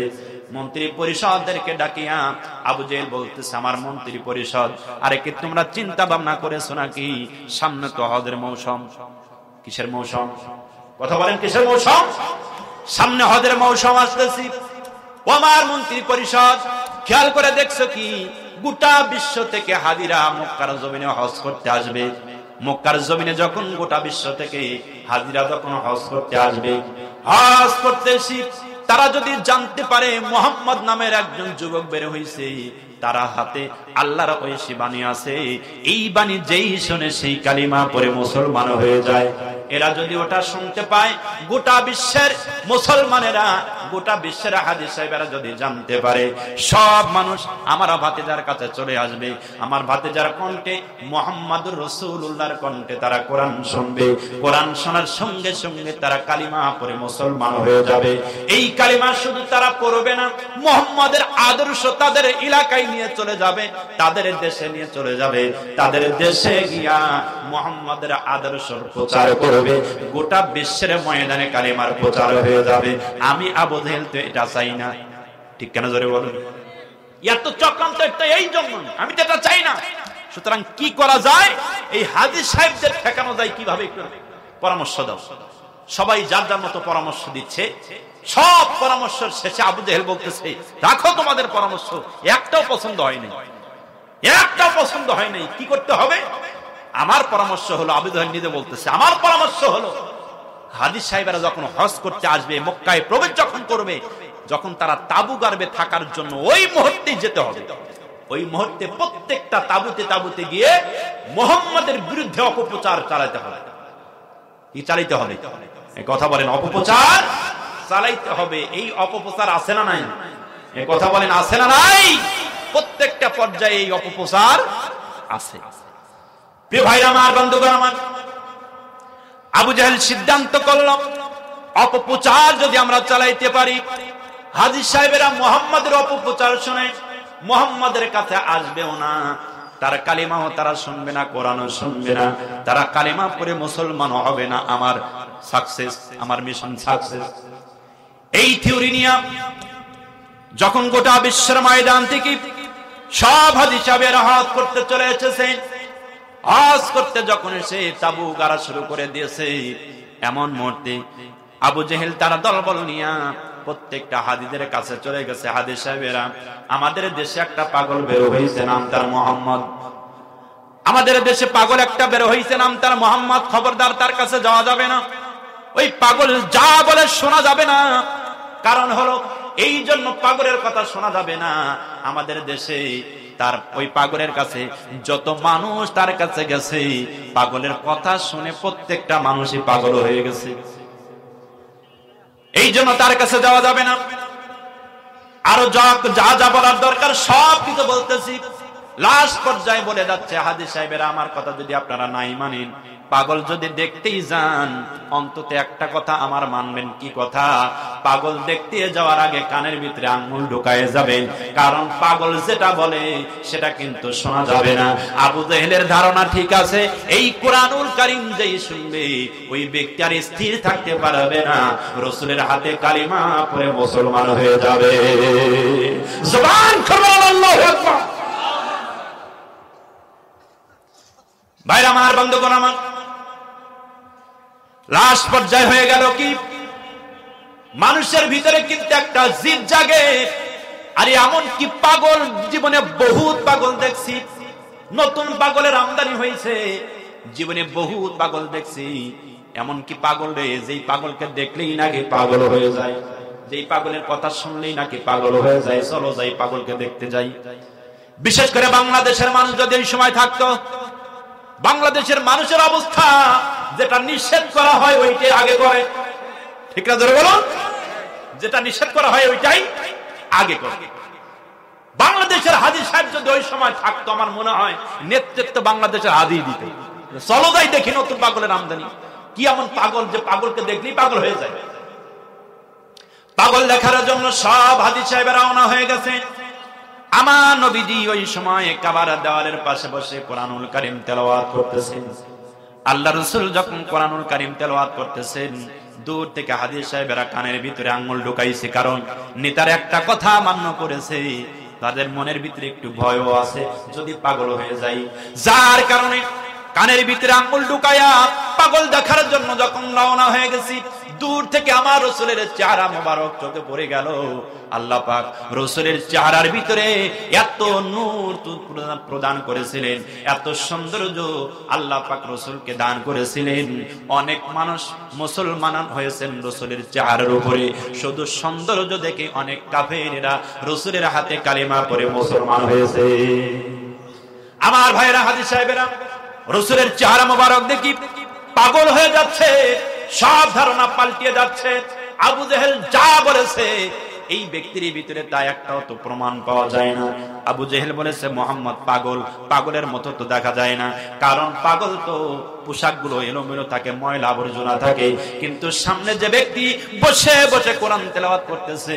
মন্ত্রী পরিষদদেরকে ডাকিয়া আবু জেহেল বলতেছে, আমার মন্ত্রী পরিষদ, আরে কি তোমরা চিন্তা ভাবনা করেছো নাকি সামনে তো হজের মৌসুম? কিসের মৌসুম? কথা বলেন, কিসের মৌসুম? সামনে হজের মৌসুম আসতেছি। ও আমার মন্ত্রী পরিষদ, খেয়াল করে দেখছো কি গোটা বিশ্ব থেকে হাজিরা মক্কার জমিনে হজ করতে আসবে। মক্কার জমিনে যখন গোটা বিশ্ব থেকে হাজিরা যখন হজ করতে আসবে, হজ করতে তারা যদি জানতে পারে মুহাম্মদ নামের একজন যুবক বের হইছে, তারা হাতে আল্লাহর ঐশী বাণী আছে, এই বাণী যেই শুনে সেই কালিমা পড়ে মুসলমান হয়ে যায়। এরা যদি ওটা শুনতে পায়, গোটা বিশ্বের মুসলমানেরা, গোটা বিশ্বের হাদিস সাহেবেরা যদি জানতে পারে, সব মানুষ আমার ভাতিজার কাছে চলে আসবে। আমার ভাতিজার কণ্ঠে, মুহাম্মাদুর রাসূলুল্লাহর কণ্ঠে তারা কোরআন শুনবে। কোরআন শোনার সঙ্গে সঙ্গে তারা কালিমা পড়ে মুসলমান হয়ে যাবে। এই কালিমা শুধু তারা পড়বে না, মুহাম্মাদের আদর্শ তাদের এলাকায় নিয়ে চলে যাবে, তাদের দেশে নিয়ে চলে যাবে। তাদের দেশে গিয়া মুহাম্মাদের আদর্শ প্রচার করবে, গোটা বিশ্বের ময়দানে কালিমার প্রচার হয়ে যাবে। আমি আবু জেহেল তো এটা চাই না, ঠিক কেন জোরে বলুন? এত চক্রান্ত একটা এই জন্য, আমি তো এটা চাই না। সুতরাং কি করা যায়? এই হাজী সাহেবদের ঠেকানো যায় কিভাবে? পরামর্শ দাও। সবাই যার যার মতো পরামর্শ দিচ্ছে। সব পরামর্শের শেষে আবু জেহেল বলতেছে, রাখো তোমাদের পরামর্শ, একটাও পছন্দ হয় নাই, একটাও পছন্দ হয় নাই। কি করতে হবে? আমার পরামর্শ হলো, আবু জেহেল নিজে বলতেছে, আমার পরামর্শ হলো হাজী সাহেবেরা যখন হজ করতে আসবে, মক্কায় প্রবেশ যখন করবে, যখন তারা তাবু গাড়বে থাকার জন্য, ওই মুহূর্তেই যেতে হবে। ওই মুহূর্তে প্রত্যেকটা তাবুতে তাবুতে গিয়ে মুহাম্মাদের বিরুদ্ধে অপপ্রচার চালাতে হবে। কি চালাইতে হবে? এই কথা বলেন, অপপ্রচার চালাইতে হবে। এই অপপ্রচার আছে না নাই? এই কথা বলেন, আছে না নাই? প্রত্যেকটা পর্যায়ে এই অপপ্রচার আছে। প্রিয় ভাইরা আমার, বন্ধুগণ আমার, আবু জেহেল সিদ্ধান্ত করল, অপপ্রচার যদি আমরা চালাইতে পারি, হাজী সাহেবেরা মুহাম্মাদের অপপ্রচার শুনে মুহাম্মাদের কাছে আসবেও না, তার কালিমাও তারা শুনবে না, কোরআনও শুনবে না, তারা কালিমা পড়ে মুসলমান হবে না। আমার সাকসেস, আমার মিশন সাকসেস। এই থিওরি নিয়ে যখন গোটা বিশ্বের ময়দান থেকে সব হাজী সাহেবেরা হজ করতে চলে এসেছে, হজ করতে যখন এসে তাবু গাড়া শুরু করে দিয়েছে, এমন মুহূর্তে আবু জেহেল তারা দলবল নিয়ে প্রত্যেকটা হাজীদের কাছে চলে গেছে। হাজী সাহেবেরা, আমাদের দেশে একটা পাগল বের হয়েছে, নাম তার মুহাম্মদ। আমাদের দেশে পাগল একটা বের হয়েছে, নাম তার মুহাম্মদ। খবরদার, তার কাছে যাওয়া যাবে না। ওই পাগল যা বলে শোনা যাবে না। কারণ হলো, এই জন্য পাগলের কথা শোনা যাবে না। আমাদের দেশে তার ওই পাগলের কাছে যত মানুষ তার কাছে গেছে, পাগলের কথা শুনে প্রত্যেকটা মানুষই পাগল হয়ে গেছে। এই জন্য তার কাছে যাওয়া যাবে না। আরো যা যা বলার দরকার সব কিছু বলতেছি। লাস্ট পর্যায়ে বলে যাচ্ছে, হাজী সাহেবেরা, আমার কথা যদি আপনারা নাই মানেন, পাগল যদি দেখতেই যান, অন্তত একটা কথা আমার মানবেন। কি কথা? পাগল দেখতে যাওয়ার আগে কানের ভিতরে আঙ্গুল ঢুকায়ে যাবেন, কারণ পাগল যেটা বলে সেটা কিন্তু শোনা যাবে না। আবু জেহেলের ধারণা ঠিক আছে, এই কোরআনুল কারীম যেই শুনবে ওই ব্যক্তি আর স্থির থাকতে পারবে না, রাসূলের হাতে কালিমা পড়ে মুসলমান হয়ে যাবে। জবান খুলে আল্লাহু আকবার। ভাইরা আমার, বন্ধুগণ আমার, লাস্ট পর্যায়ে হয়ে গেল কি, মানুষের ভিতরে কিন্তু একটা জিদ জাগে। আরে এমন কি পাগল জীবনে বহুত পাগল দেখছি, নতুন পাগলের আমদানি হয়েছে, জীবনে বহুত পাগল দেখছি। এমন কি পাগল রে, যেই পাগলকে দেখলেই নাকি পাগল হয়ে যায়, যেই পাগলের কথা শুনলেই নাকি পাগল হয়ে যায়। চলো যাই পাগলকে দেখতে যাই। বিশেষ করে বাংলাদেশের মানুষ যদি এই সময় থাকতো, বাংলাদেশের মানুষের অবস্থা যেটা নিষেধ করা হয় ওইটাই আগে করে। ঠিক না? ধরে বলো, যেটা নিষেধ করা হয় ওইটাই আগে করে। বাংলাদেশের হাজী সাহেব যদি ওই সময় থাকতো, আমার মনে হয় নেতৃত্ব বাংলাদেশের হাজী দিতে। চলো যাই দেখি নতুন পাগলের আমদানি। কি এমন পাগল যে পাগলকে দেখলেই পাগল হয়ে যায়? পাগল দেখার জন্য সব হাজী সাহেবেরা রওনা হয়ে গেছে। আমার নবীজি ওই সময় কাবার দেওয়ালের পাশে বসে কোরআনুল কারীম তেলাওয়াত করতেছেন। আল্লাহ রাসূল যখন কোরআনুল কারীম তেলাওয়াত করতেছেন, দূর থেকে হাজী সাহেবেরা কানের ভিতরে আঙ্গুল ঢুকাইছে, কারণ নেতার একটা কথা মান্য করেছে। তাদের মনের ভিতরে একটু ভয়ও আছে, যদি পাগল হয়ে যায়, যার কারণে কানের ভিতরে আঙ্গুল ঢুকায়া পাগল দেখার জন্য যখন রওনা হয়ে গেছি, দূর থেকে আমার রাসূলের চেহারা মোবারক চোখে পড়ে গেল। আল্লাহ পাক রাসূলের চেহারার ভিতরে এত নূর প্রদান করেছিলেন, এত সৌন্দর্য আল্লাহ পাক রাসূলকে দান করেছিলেন। অনেক মানুষ মুসলমান হয়েছেন রাসূলের চেহারার উপরে। শুধু সৌন্দর্য দেখে অনেক কাফেররা রাসূলের হাতে কালিমা পড়ে মুসলমান হয়েছে। আমার ভাইরা, হাজী সাহেবেরা রাসূলের চেহারা মোবারক দেখি পাগল হয়ে যাচ্ছে, সব ধারণা পাল্টিয়ে যাচ্ছে। আবু জেহেল যা বলেছে এই ব্যক্তির ভিতরে তা একটাও তো প্রমাণ পাওয়া যায় না। আবু জেহেল বলেছে মুহাম্মদ পাগল, পাগলের মতো তো দেখা যায় না, কারণ পাগল তো পোশাকগুলো এলোমেলো থাকে, ময়লা আবর্জনা থাকে, কিন্তু সামনে যে ব্যক্তি বসে বসে কোরআন তেলাওয়াত করতেছে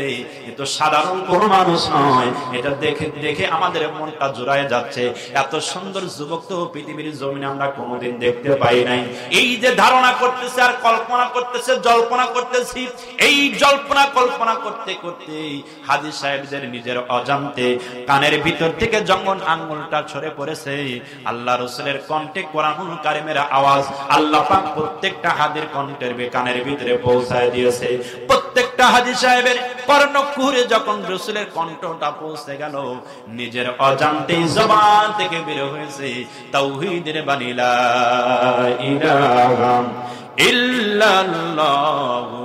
এ তো সাধারণ কোনো মানুষ নয়। এটা দেখে দেখে আমাদের মনটা জোড়ায় যাচ্ছে। এত সুন্দর যুবক তো পৃথিবীর জমিনে আমরা কোনোদিন দেখতে পাই নাই। এই যে ধারণা করতেছে আর কল্পনা করতেছে, জল্পনা করতেছি, এই জল্পনা কল্পনা করতে করতে হাজী সাহেবদের নিজের অজান্তে কানের ভিতর থেকে যখন আঙ্গুলটা ছড়ে পড়েছে, আল্লাহ রাসূলের কণ্ঠে কোরআনুল কারীমের আওয়াজ আল্লাহ পাক প্রত্যেকটা হাজীর কণ্ঠের কানের ভিতরে পৌঁছায় দিয়েছে। প্রত্যেকটা হাজী সাহেবের কর্ণকুহরে যখন রাসূলের কণ্ঠটা পৌঁছে গেল, নিজের অজান্তেই জবান থেকে বের হয়েছে তাওহীদের বাণী, লা ইলাহা ইল্লাল্লাহু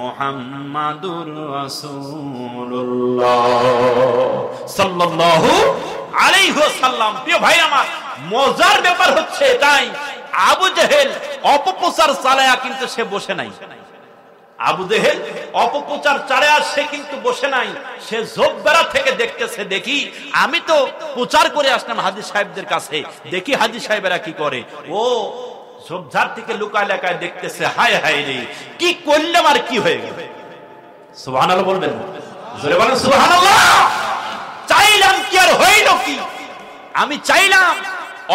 মুহাম্মাদুর রাসূলুল্লাহ সাল্লাল্লাহু আলাইহি ওয়াসাল্লাম। প্রিয় ভাই আমার, মজার ব্যাপার হচ্ছে তাই আবু জেহেল অপপ্রচার চালায়া কিন্তু সে বসে নাই। আবু জেহেল অপপ্রচার চালায়া সে কিন্তু বসে নাই, সে জোববেড়া থেকে দেখতেছে, দেখি আমি তো প্রচার করে আসলাম হাজী সাহেবদের কাছে, দেখি হাজী সাহেবেরা কি করে। ও ঝোপঝাড় থেকে লুকায় লেখায় দেখতেছে, হায় হায় রে কি করলাম আর কি হয়ে গেল। সুবহানাল্লাহ বলবেন, জোরে বলেন সুবহানাল্লাহ। চাইলাম কি আর হইল কি? আমি চাইলাম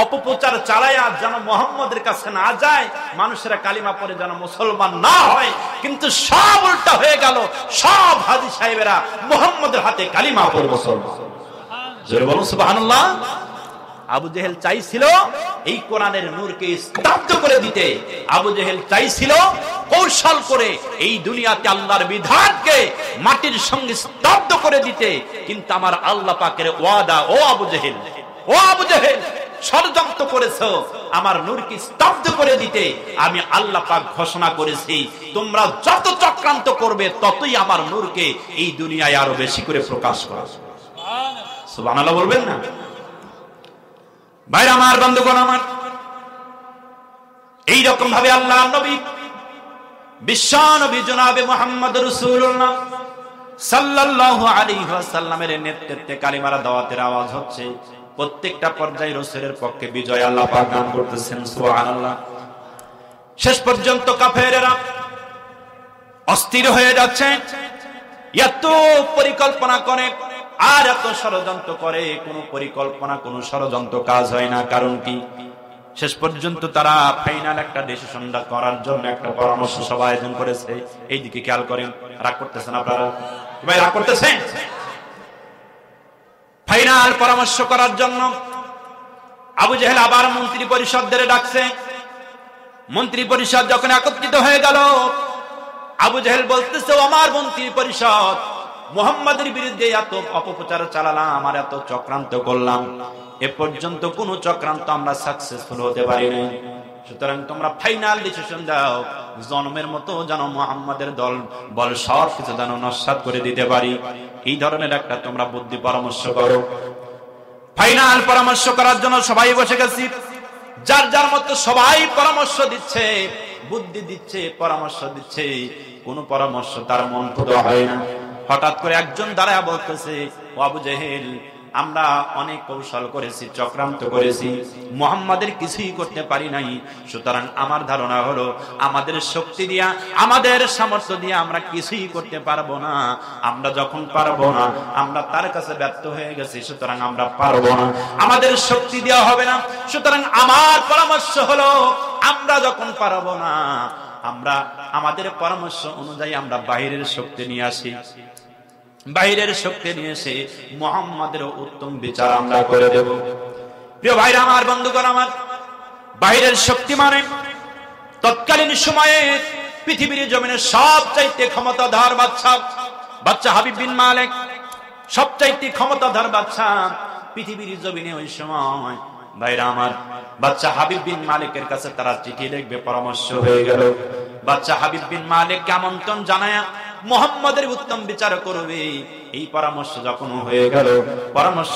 অপপ্রচার চালায়া যেন মুহাম্মদের কাছে না যায়, মানুষেরা কালিমা পড়ে যেন মুসলমান না হয়, কিন্তু সব উল্টা হয়ে গেল। সব হাজী সাহেবেরা মুহাম্মদের হাতে কালিমা পড়ে মুসলমান। জোরে বলুন সুবহানাল্লাহ। আবু জেহেল চাইছিল এই কোরআনের নূরকে স্তব্ধ করে দিতে। আবু জেহেল চাইছিল কৌশল করে এই দুনিয়াতে আল্লাহর বিধানকে মাটির সঙ্গে স্তব্ধ করে দিতে, কিন্তু আমার আল্লাহ পাকের ওয়াদা, ও আবু জেহেল, ও আবু জেহেল, ষড়যন্ত্র করেছো আমার নূরকে স্তব্ধ করে দিতে। আমি আল্লাহ পাক ঘোষণা করেছি, তোমরা যত চক্রান্ত করবে ততই আমার নূরকে এই দুনিয়ায় আরো বেশি করে প্রকাশ করা। সুবহানাল্লাহ বলবেন না? ভাইরা আমার, বন্ধুগণ আমার, এইরকম ভাবে আল্লাহ নবী বিশ্ব নবী জনাবে মুহাম্মদ রাসূলুল্লাহ সাল্লাল্লাহু আলাইহি ওয়াসাল্লামের নেতৃত্বে কালিমার দাওয়াতের আওয়াজ হচ্ছে। প্রত্যেকটা পর্যায়ে রাসূলের পক্ষে বিজয় আল্লাহ পাক দান করতেছেন। সুবহানাল্লাহ। শেষ পর্যন্ত কাফেরেরা অস্থির হয়ে যাচ্ছে, এত পরিকল্পনা করে আর এত ষড়যন্ত্র করে, কোন পরিকল্পনা কোন ষড়যন্ত্র কাজ হয় না। কারণ কি? শেষ পর্যন্ত তারা ফাইনাল একটা ডিসিশন করার জন্য একটা পরামর্শ সভা আয়োজন করেছে। এইদিকে খেয়াল করেন, রাগ করতেছেন আপনারা? ভাই রাগ করতেছেন? ফাইনাল পরামর্শ করার জন্য আবু জেহেল আবার মন্ত্রী পরিষদদের ডাকছে। মন্ত্রী পরিষদ যখন একত্রিত হয়ে গেল, আবু জেহেল বলতেছে, আমার মন্ত্রী পরিষদ, মুহাম্মাদের বিরুদ্ধে এত অপপ্রচার চালালাম, আমার এত চক্রান্ত করলাম, এ পর্যন্ত কোন চক্রান্ত আমরা সাকসেসফুল হতে পারি নাই। সুতরাং তোমরা ফাইনাল ডিসিশন দাও, জন্মের মতো যেন মুহাম্মাদের দল বল সব কিছু যেন নস্যাৎ করে দিতে পারি। এই ধরনের একটা তোমরা বুদ্ধি পরামর্শ করো। ফাইনাল পরামর্শ করার জন্য সবাই বসে গেছি। যার যার মতো সবাই পরামর্শ দিচ্ছে, বুদ্ধি দিচ্ছে, পরামর্শ দিচ্ছে। কোন পরামর্শ তার মন পুরো হয় না। হঠাৎ করে একজন দাঁড়ায় বলতেছে, ও আবু জেহেল, আমরা অনেক কৌশল করেছি, চক্রান্ত করেছি, মুহাম্মাদের কিছুই করতে পারি নাই। সুতরাং আমার ধারণা হলো আমাদের শক্তি দিয়া, আমাদের সামর্থ্য দিয়ে আমরা কিছুই করতে পারবো না। আমরা যখন পারবো না, আমরা তার কাছে ব্যর্থ হয়ে গেছি, সুতরাং আমরা পারবো না, আমাদের শক্তি দেওয়া হবে না। সুতরাং আমার পরামর্শ হলো, আমরা যখন পারবো না, আমরা আমাদের পরামর্শ অনুযায়ী আমরা বাহিরের শক্তি নিয়ে আসি। বাহিরের শক্তি নিয়ে এসে মুহাম্মাদের উত্তম বিচার আমরা করে দেব। প্রিয় ভাইরা আমার, বন্ধুগণ আমার, বাহিরের শক্তি মানে তৎকালীন সময়ে পৃথিবীর জমিনে সবচাইতে ক্ষমতাধর বাদশা হাবিব বিন মালিক, সবচাইতে ক্ষমতাধর বাদশা পৃথিবীর জমিনে ওই সময়। ভাইরা আমার, বাদশা হাবিব বিন মালিকের কাছে তারা চিঠি লিখবে, পরামর্শ হয়ে গেল। বাদশা হাবিব বিন মালিককে আমন্ত্রণ জানায় মুহাম্মাদের উত্তম বিচার করবে। এই পরামর্শ যখন হয়ে গেল, পরামর্শ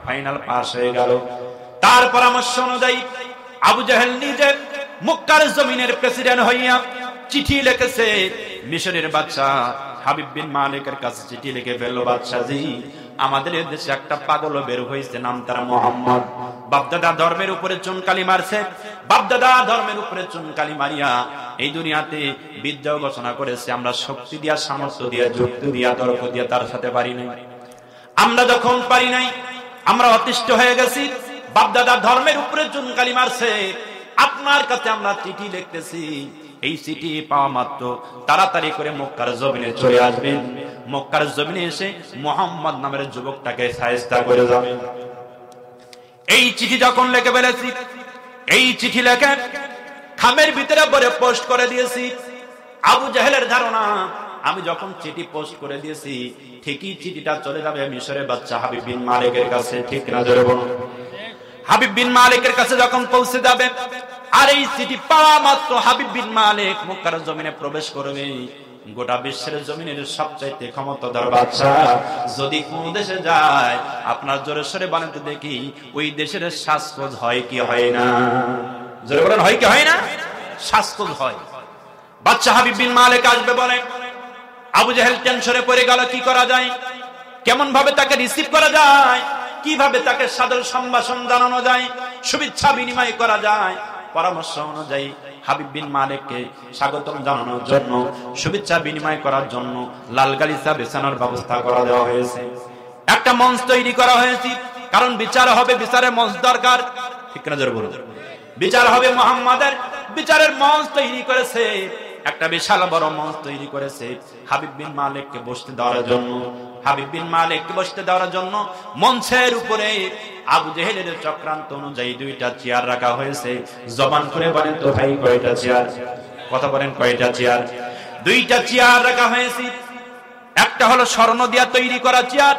ফাইনাল পাস হয়ে গেল। তার পরামর্শ অনুযায়ী আবু জেহেল নিজে মক্কার জমিনের প্রেসিডেন্ট হইয়া চিঠি লিখেছে মিশরের বাদশা হাবিব বিন মালিকের কাছে। চিঠি লিখে ফেলল, বাদশাজি, আমাদের দেশে একটা পাগল বের হয়েছে, নাম তার মুহাম্মদ। বাপদাদা ধর্মের উপরে চুনকালি মারছে, বাপদাদা ধর্মের উপরে চুনকালি মারিয়া এই দুনিয়াতে বিদ্যা ঘোষণা করেছে। আমরা শক্তি দিয়া, সামর্থ্য দিয়া, যুক্তি দিয়া, তর্ক দিয়া তার সাথে পারি নাই। আমরা যখন পারি নাই, আমরা অতিষ্ঠ হয়ে গেছি। বাপদাদা ধর্মের উপরে চুনকালি মারছে, আপনার কাছে আমরা চিঠি লিখতেছি। এই চিঠি পাওয়া মাত্র তাড়াতাড়ি করে মক্কার জমিনে চলে আসবেন। মক্কার জমিনে এসে মুহাম্মদ নামের যুবকটাকে শায়েস্তা করে যাবেন। এই চিঠি যখন লিখে ফেলেছি, এই চিঠি লেখে খামের ভিতরে ভরে পোস্ট করে দিয়েছি। আবু জেহেলের ধারণা, আমি যখন চিঠি পোস্ট করে দিয়েছি, ঠিকই চিঠিটা চলে যাবে মিশরের বাদশা হাবিব বিন মালিকের কাছে। ঠিক না জোরে বলুন? হাবিব বিন মালিকের কাছে যখন পৌঁছে যাবে, আর এই চিঠি পাওয়া মাত্র হাবিব বিন মালিক মক্কার জমিনে প্রবেশ করবে। গোটা বিশ্বের জমিনের সবচাইতে ক্ষমতাধর বাদশা যদি কোন দেশে যায়, আপনার জোরে সরে বলেন তো দেখি, ওই দেশের শ্বাসকোজ হয় কি হয় না? জোরে বলেন, হয় কি হয় না? শ্বাসকোজ হয়। বাদশা হাবিব বিন মালিক আসবে বলে, আবু জেহেল টেনশনে পড়ে গেল, কি করা যায়, কেমন ভাবে তাকে রিসিভ করা যায়, কিভাবে তাকে সাদর সম্ভাষণ জানানো যায়, শুভেচ্ছা বিনিময় করা যায়। পরামর্শ অনুযায়ী হাবিব বিন মালিককে স্বাগতম জানানোর জন্য, শুভেচ্ছা বিনিময় করার জন্য লাল গালিচা বেছানোর ব্যবস্থা করা দেওয়া হয়েছে। একটা মঞ্চ তৈরি করা হয়েছে, কারণ বিচার হবে, বিচারের মঞ্চ দরকার। ঠিক না জোরে বলুন? বিচার হবে মুহাম্মাদের, বিচারের মঞ্চ তৈরি করেছে, একটা বিশাল বড় মঞ্চ তৈরি করেছে হাবিব বিন মালিককে বসতে দেওয়ার জন্য। হাবিব বিন মালিককে বসতে দেওয়ার জন্য মঞ্চের উপরে আবু জেহেলের চক্রান্ত অনুযায়ী দুইটা চেয়ার রাখা হয়েছে। জবান করে বলেন তো ভাই, কয়টা চেয়ার? কথা বলেন, কয়টা চেয়ার? দুইটা চেয়ার রাখা হয়েছে। একটা হলো স্বর্ণ দিয়া তৈরি করা চেয়ার,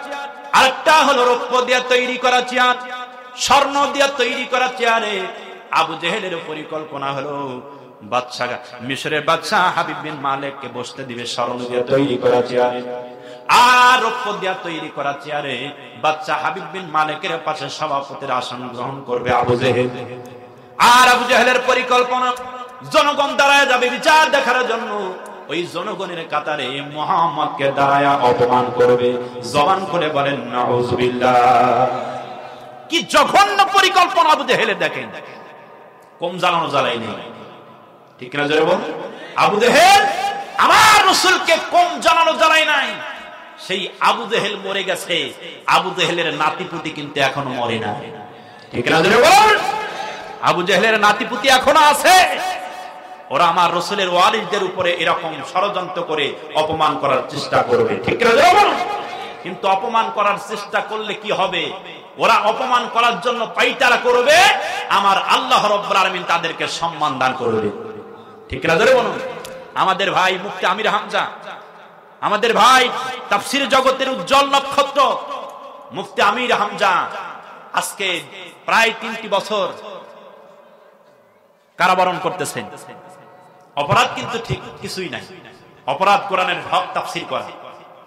আরেকটা হলো রৌপ্য দিয়া তৈরি করা চেয়ার। স্বর্ণ দিয়া তৈরি করা চেয়ারে আবু জেহেলের পরিকল্পনা হলো বাদশা, মিশরের বাদশা হাবিব বিন মালিককে বসতে দিবে স্বর্ণ দিয়া তৈরি করা চেয়ারে, আর রৌপ্য দিয়া তৈরি করা চেয়ারে বাদশা হাবিব বিন মালিকের পাশে সভাপতির আসন গ্রহণ করবে আবু জেহেল। আর আবু জেহেলের পরিকল্পনা, জনগণ দাঁড়ায় যাবে বিচার দেখার জন্য। ওই জনগণের কাতারে মুহাম্মদকে দাঁড়ায় অপমান করবে। জবান করে বলেন নাউজুবিল্লাহ। কি জঘন্য পরিকল্পনা আবু জেহেলের! দেখেন, কম জ্বালানো জ্বালাই নেই। ঠিক না জোরে বল? আবু জেহেল আমার রাসূলকে কম জানানো জানাই নাই, সেই আবু জেহেল মরে গেছে, আবু জেহেলের নাতিপুতি কিন্তু এখনো মরে না। ঠিক না জোরে বল? আবু জেহেলের নাতিপুতি এখনো আছে, ওরা আমার রাসূলের ওয়ারিসদের উপরে এরকম ষড়যন্ত্র করে অপমান করার চেষ্টা করবে। ঠিক না জোরে বল? কিন্তু অপমান করার চেষ্টা করলে কি হবে? ওরা অপমান করার জন্য পাইতারা করবে, আমার আল্লাহ রাব্বুল আলামিন তাদেরকে সম্মান দান করবে। ঠিক না জোরে বলুন? আমাদের ভাই মুফতি আমির হামজা, আমাদের ভাই তাফসীর জগতের উজ্জ্বল নক্ষত্র মুফতি আমির হামজা আজকে প্রায় 3টি বছর কারাবরণ করতেছেন। অপরাধ কিন্তু ঠিক কিছুই নাই। অপরাধ কোরআনের হক তাফসীর করা,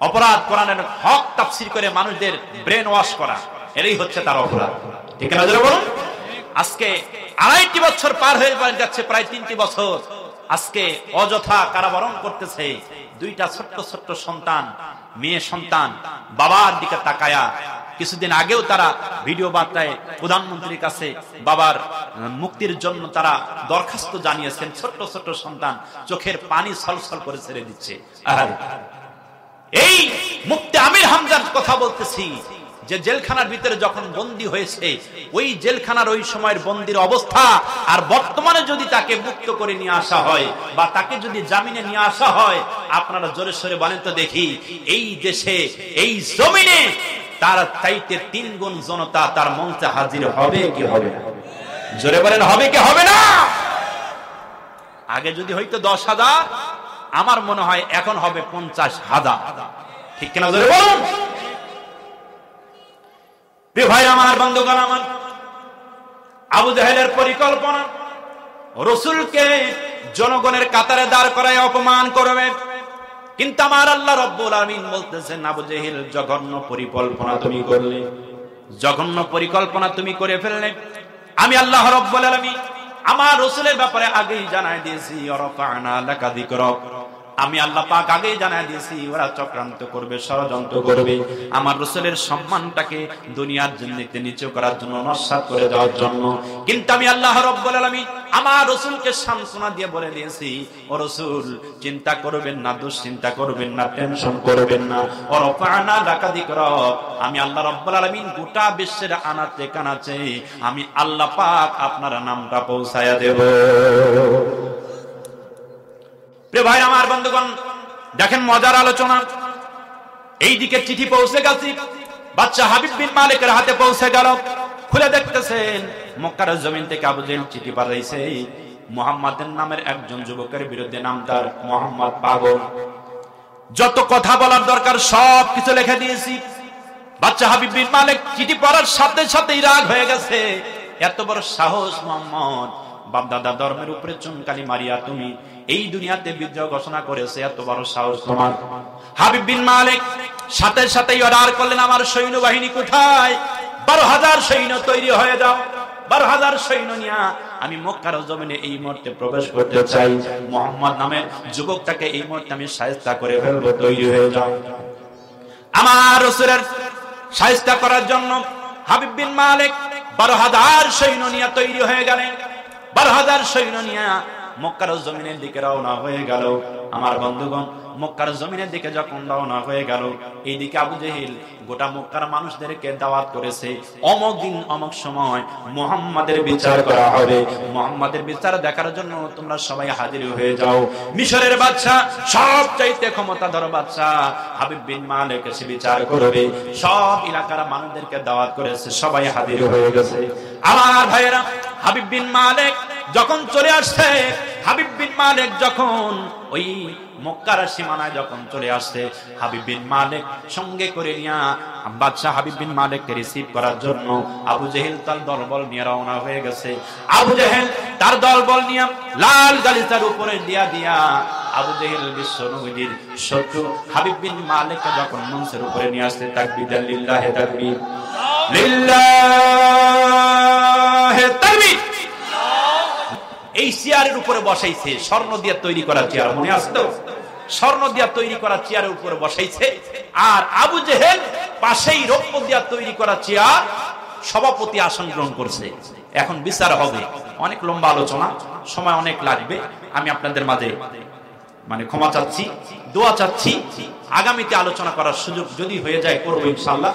অপরাধ কোরআনের হক তাফসীর করে মানুষদের ব্রেন ওয়াশ করা, এরই হচ্ছে তার অপরাধ। ঠিক না জোরে বলুন? আজকে 2.5টি বছর পার হয়ে যাচ্ছে, প্রায় 3টি বছর আজকে অযথা কারাবরণ করতেছে। 2টা ছোট্ট ছোট্ট সন্তান, মেয়ে সন্তান বাবার দিকে তাকায়া, কিছুদিন আগেও তারা ভিডিও বার্তায় প্রধানমন্ত্রীর কাছে বাবার মুক্তির জন্য তারা দরখাস্ত জানিয়েছেন। ছোট্ট ছোট্ট সন্তান চোখের পানি ছলছল করে ছেড়ে দিচ্ছে। এই মুফতি আমির হামজার কথা বলতেছি, যে জেলখানার ভিতরে যখন বন্দী হয়েছে, ওই জেলখানার ওই সময়ের বন্দির অবস্থা আর বর্তমানে যদি তাকে মুক্ত করে নিয়ে আসা হয় বা তাকে যদি জামিনে নিয়ে আসা হয়, আপনারা জোরে সোরে বলেন তো দেখি, এই দেশে এই জমিনে তার চাইতে 3 গুণ জনতা তার মঞ্চে হাজির হবে কি হবে না? জোরে বলেন হবে কি হবে না? আগে যদি হয়তো 10,000, আমার মনে হয় এখন হবে 50,000। ঠিক কিনা জোরে বলুন? ভাই আমার, বন্ধুগণ আমার, আবু জেহেলের পরিকল্পনা রাসূলকে জনগণের কাতারে দাঁড় করায় অপমান করবে। কিন্তু আমার আল্লাহ রাব্বুল আলামিন বলতেছেন, আবু জেহেল জঘন্য পরিকল্পনা তুমি করলে, জঘন্য পরিকল্পনা তুমি করে ফেললে। আমি আল্লাহ রাব্বুল আলামিন আমার রাসূলের ব্যাপারে আগেই জানাই দিয়েছি, ওয়ারাফা'না লাকা যিকরাক। আমি আল্লাহ পাক আগেই জানাই দিয়েছি, ওরা চক্রান্ত করবে, ষড়যন্ত্র করবে আমার রাসূলের সম্মানটাকে দুনিয়ার জন্য নিচু করার জন্য, নস্যাৎ করে দেওয়ার জন্য। কিন্তু আমি আল্লাহ রাব্বুল আলামিন আমার রাসূলকে সান্ত্বনা দিয়ে বলে দিয়েছি, ও রাসূল চিন্তা করবেন না, দুশ্চিন্তা করবেন না, টেনশন করবেন না। ওয়ারাফা'না লাকা যিকরাক। আমি আল্লাহ রাব্বুল আলামিন গোটা বিশ্বের আনাচে কানাচে আমি আল্লাহ পাক আপনার নামটা পৌঁছায়া দেব। ভাই আমার, বন্ধুগণ দেখেন মজার আলোচনা। এইদিকে চিঠি পৌঁছে গেছে, বাদশা হাবিব বিন মালিকের হাতে পৌঁছে গেল। খুলে দেখতেছেন মক্কার জমিন থেকে আবু জেহেল চিঠি পাঠাইছে মুহাম্মাদের নামের একজন যুবকের বিরুদ্ধে। নাম তার মুহাম্মদ পাগল। যত কথা বলার দরকার সব কিছু লিখে দিয়েছি। বাদশা হাবিব বিন মালিক চিঠি পড়ার সাথে সাথেই রাগ হয়ে গেছে। এত বড় সাহস মুহাম্মদ, বাপদাদা ধর্মের উপরে চুনকালি মারিয়া তুমি এই দুনিয়াতে বিজয় ঘোষণা করেছে, এত বড় সাহস তোমার। হাবিব বিন মালিক সাথে সাথেই অর্ডার করলেন, আমার সৈন্যবাহিনী কোথায়? 12,000 সৈন্য তৈরি হয়ে যাও। 12,000 সৈন্য নিয়ে আমি মক্কার জমিনে এই মুহূর্তে প্রবেশ করতে চাই। মুহাম্মদ নামের যুবকটাকে এই মুহূর্তে আমি শায়েস্তা করে ফেলবো, তৈরি হয়ে যাও। আমার রাসূলের শায়েস্তা করার জন্য হাবিব বিন মালিক 12,000 সৈন্য নিয়ে তৈরি হয়ে গেলেন। 12,000 সৈন্য নিয়ে মক্কার জমিনের দিকে রওনা হয়ে গেল। আমার বন্ধুগণ মক্কার জমিনের দিকে যখন রওনা হয়ে গেল, এইদিকে আবু জেহেল গোটা মক্কার মানুষদেরকে দাওয়াত করেছে, অমুক দিন অমুক সময় মুহাম্মাদের বিচার করা হবে। মুহাম্মাদের বিচার দেখার জন্য তোমরা সবাই হাজির হয়ে যাও। মিশরের বাদশা, সবচাইতে ক্ষমতাধর বাদশা হাবিব বিন মালিক এসে বিচার করবে। সব এলাকার মানুষদেরকে দাওয়াত করেছে, সবাই হাজির হয়ে গেছে। আমার ভাইয়েরা, হাবিব বিন মালিক যখন চলে আসছে, হাবিব বিন মালিক যখন ওই মক্কার সীমানায় যখন চলে আসছে, হাবিব বিন মালিক সঙ্গে করে নিয়ে বাদশা হাবিব বিন মালিককে রিসিভ করার জন্য আবু জেহেল তার দলবল নিয়ে রওনা হয়ে গেছে। আবু জেহেল তার দলবল নিয়ে লাল গালিচার উপরে দিয়া আবু জেহেল বিশ্ব নবীর শত্রু হাবিব বিন মালিককে যখন মঞ্চের উপরে নিয়ে আসছে, তাকবীর লিল্লাহি তাকবীর, লিল্লাহি তাকবীর, এই চেয়ারের উপরে বসাইছে, স্বর্ণ দিয়ে তৈরি করা চেয়ার, মনে আছে তো? স্বর্ণ দিয়ে তৈরি করা চেয়ারের উপরে বসাইছে। আর আবু জেহেল পাশেই রৌপ্য দিয়ে তৈরি করা চেয়ার সভাপতি আসন গ্রহণ করছে। এখন বিচার হবে। অনেক লম্বা আলোচনা, সময় অনেক লাগবে। আমি আপনাদের মাঝে ক্ষমা চাচ্ছি, দোয়া চাচ্ছি, আগামীতে আলোচনা করার সুযোগ যদি হয়ে যায় করবো ইনশাআল্লাহ।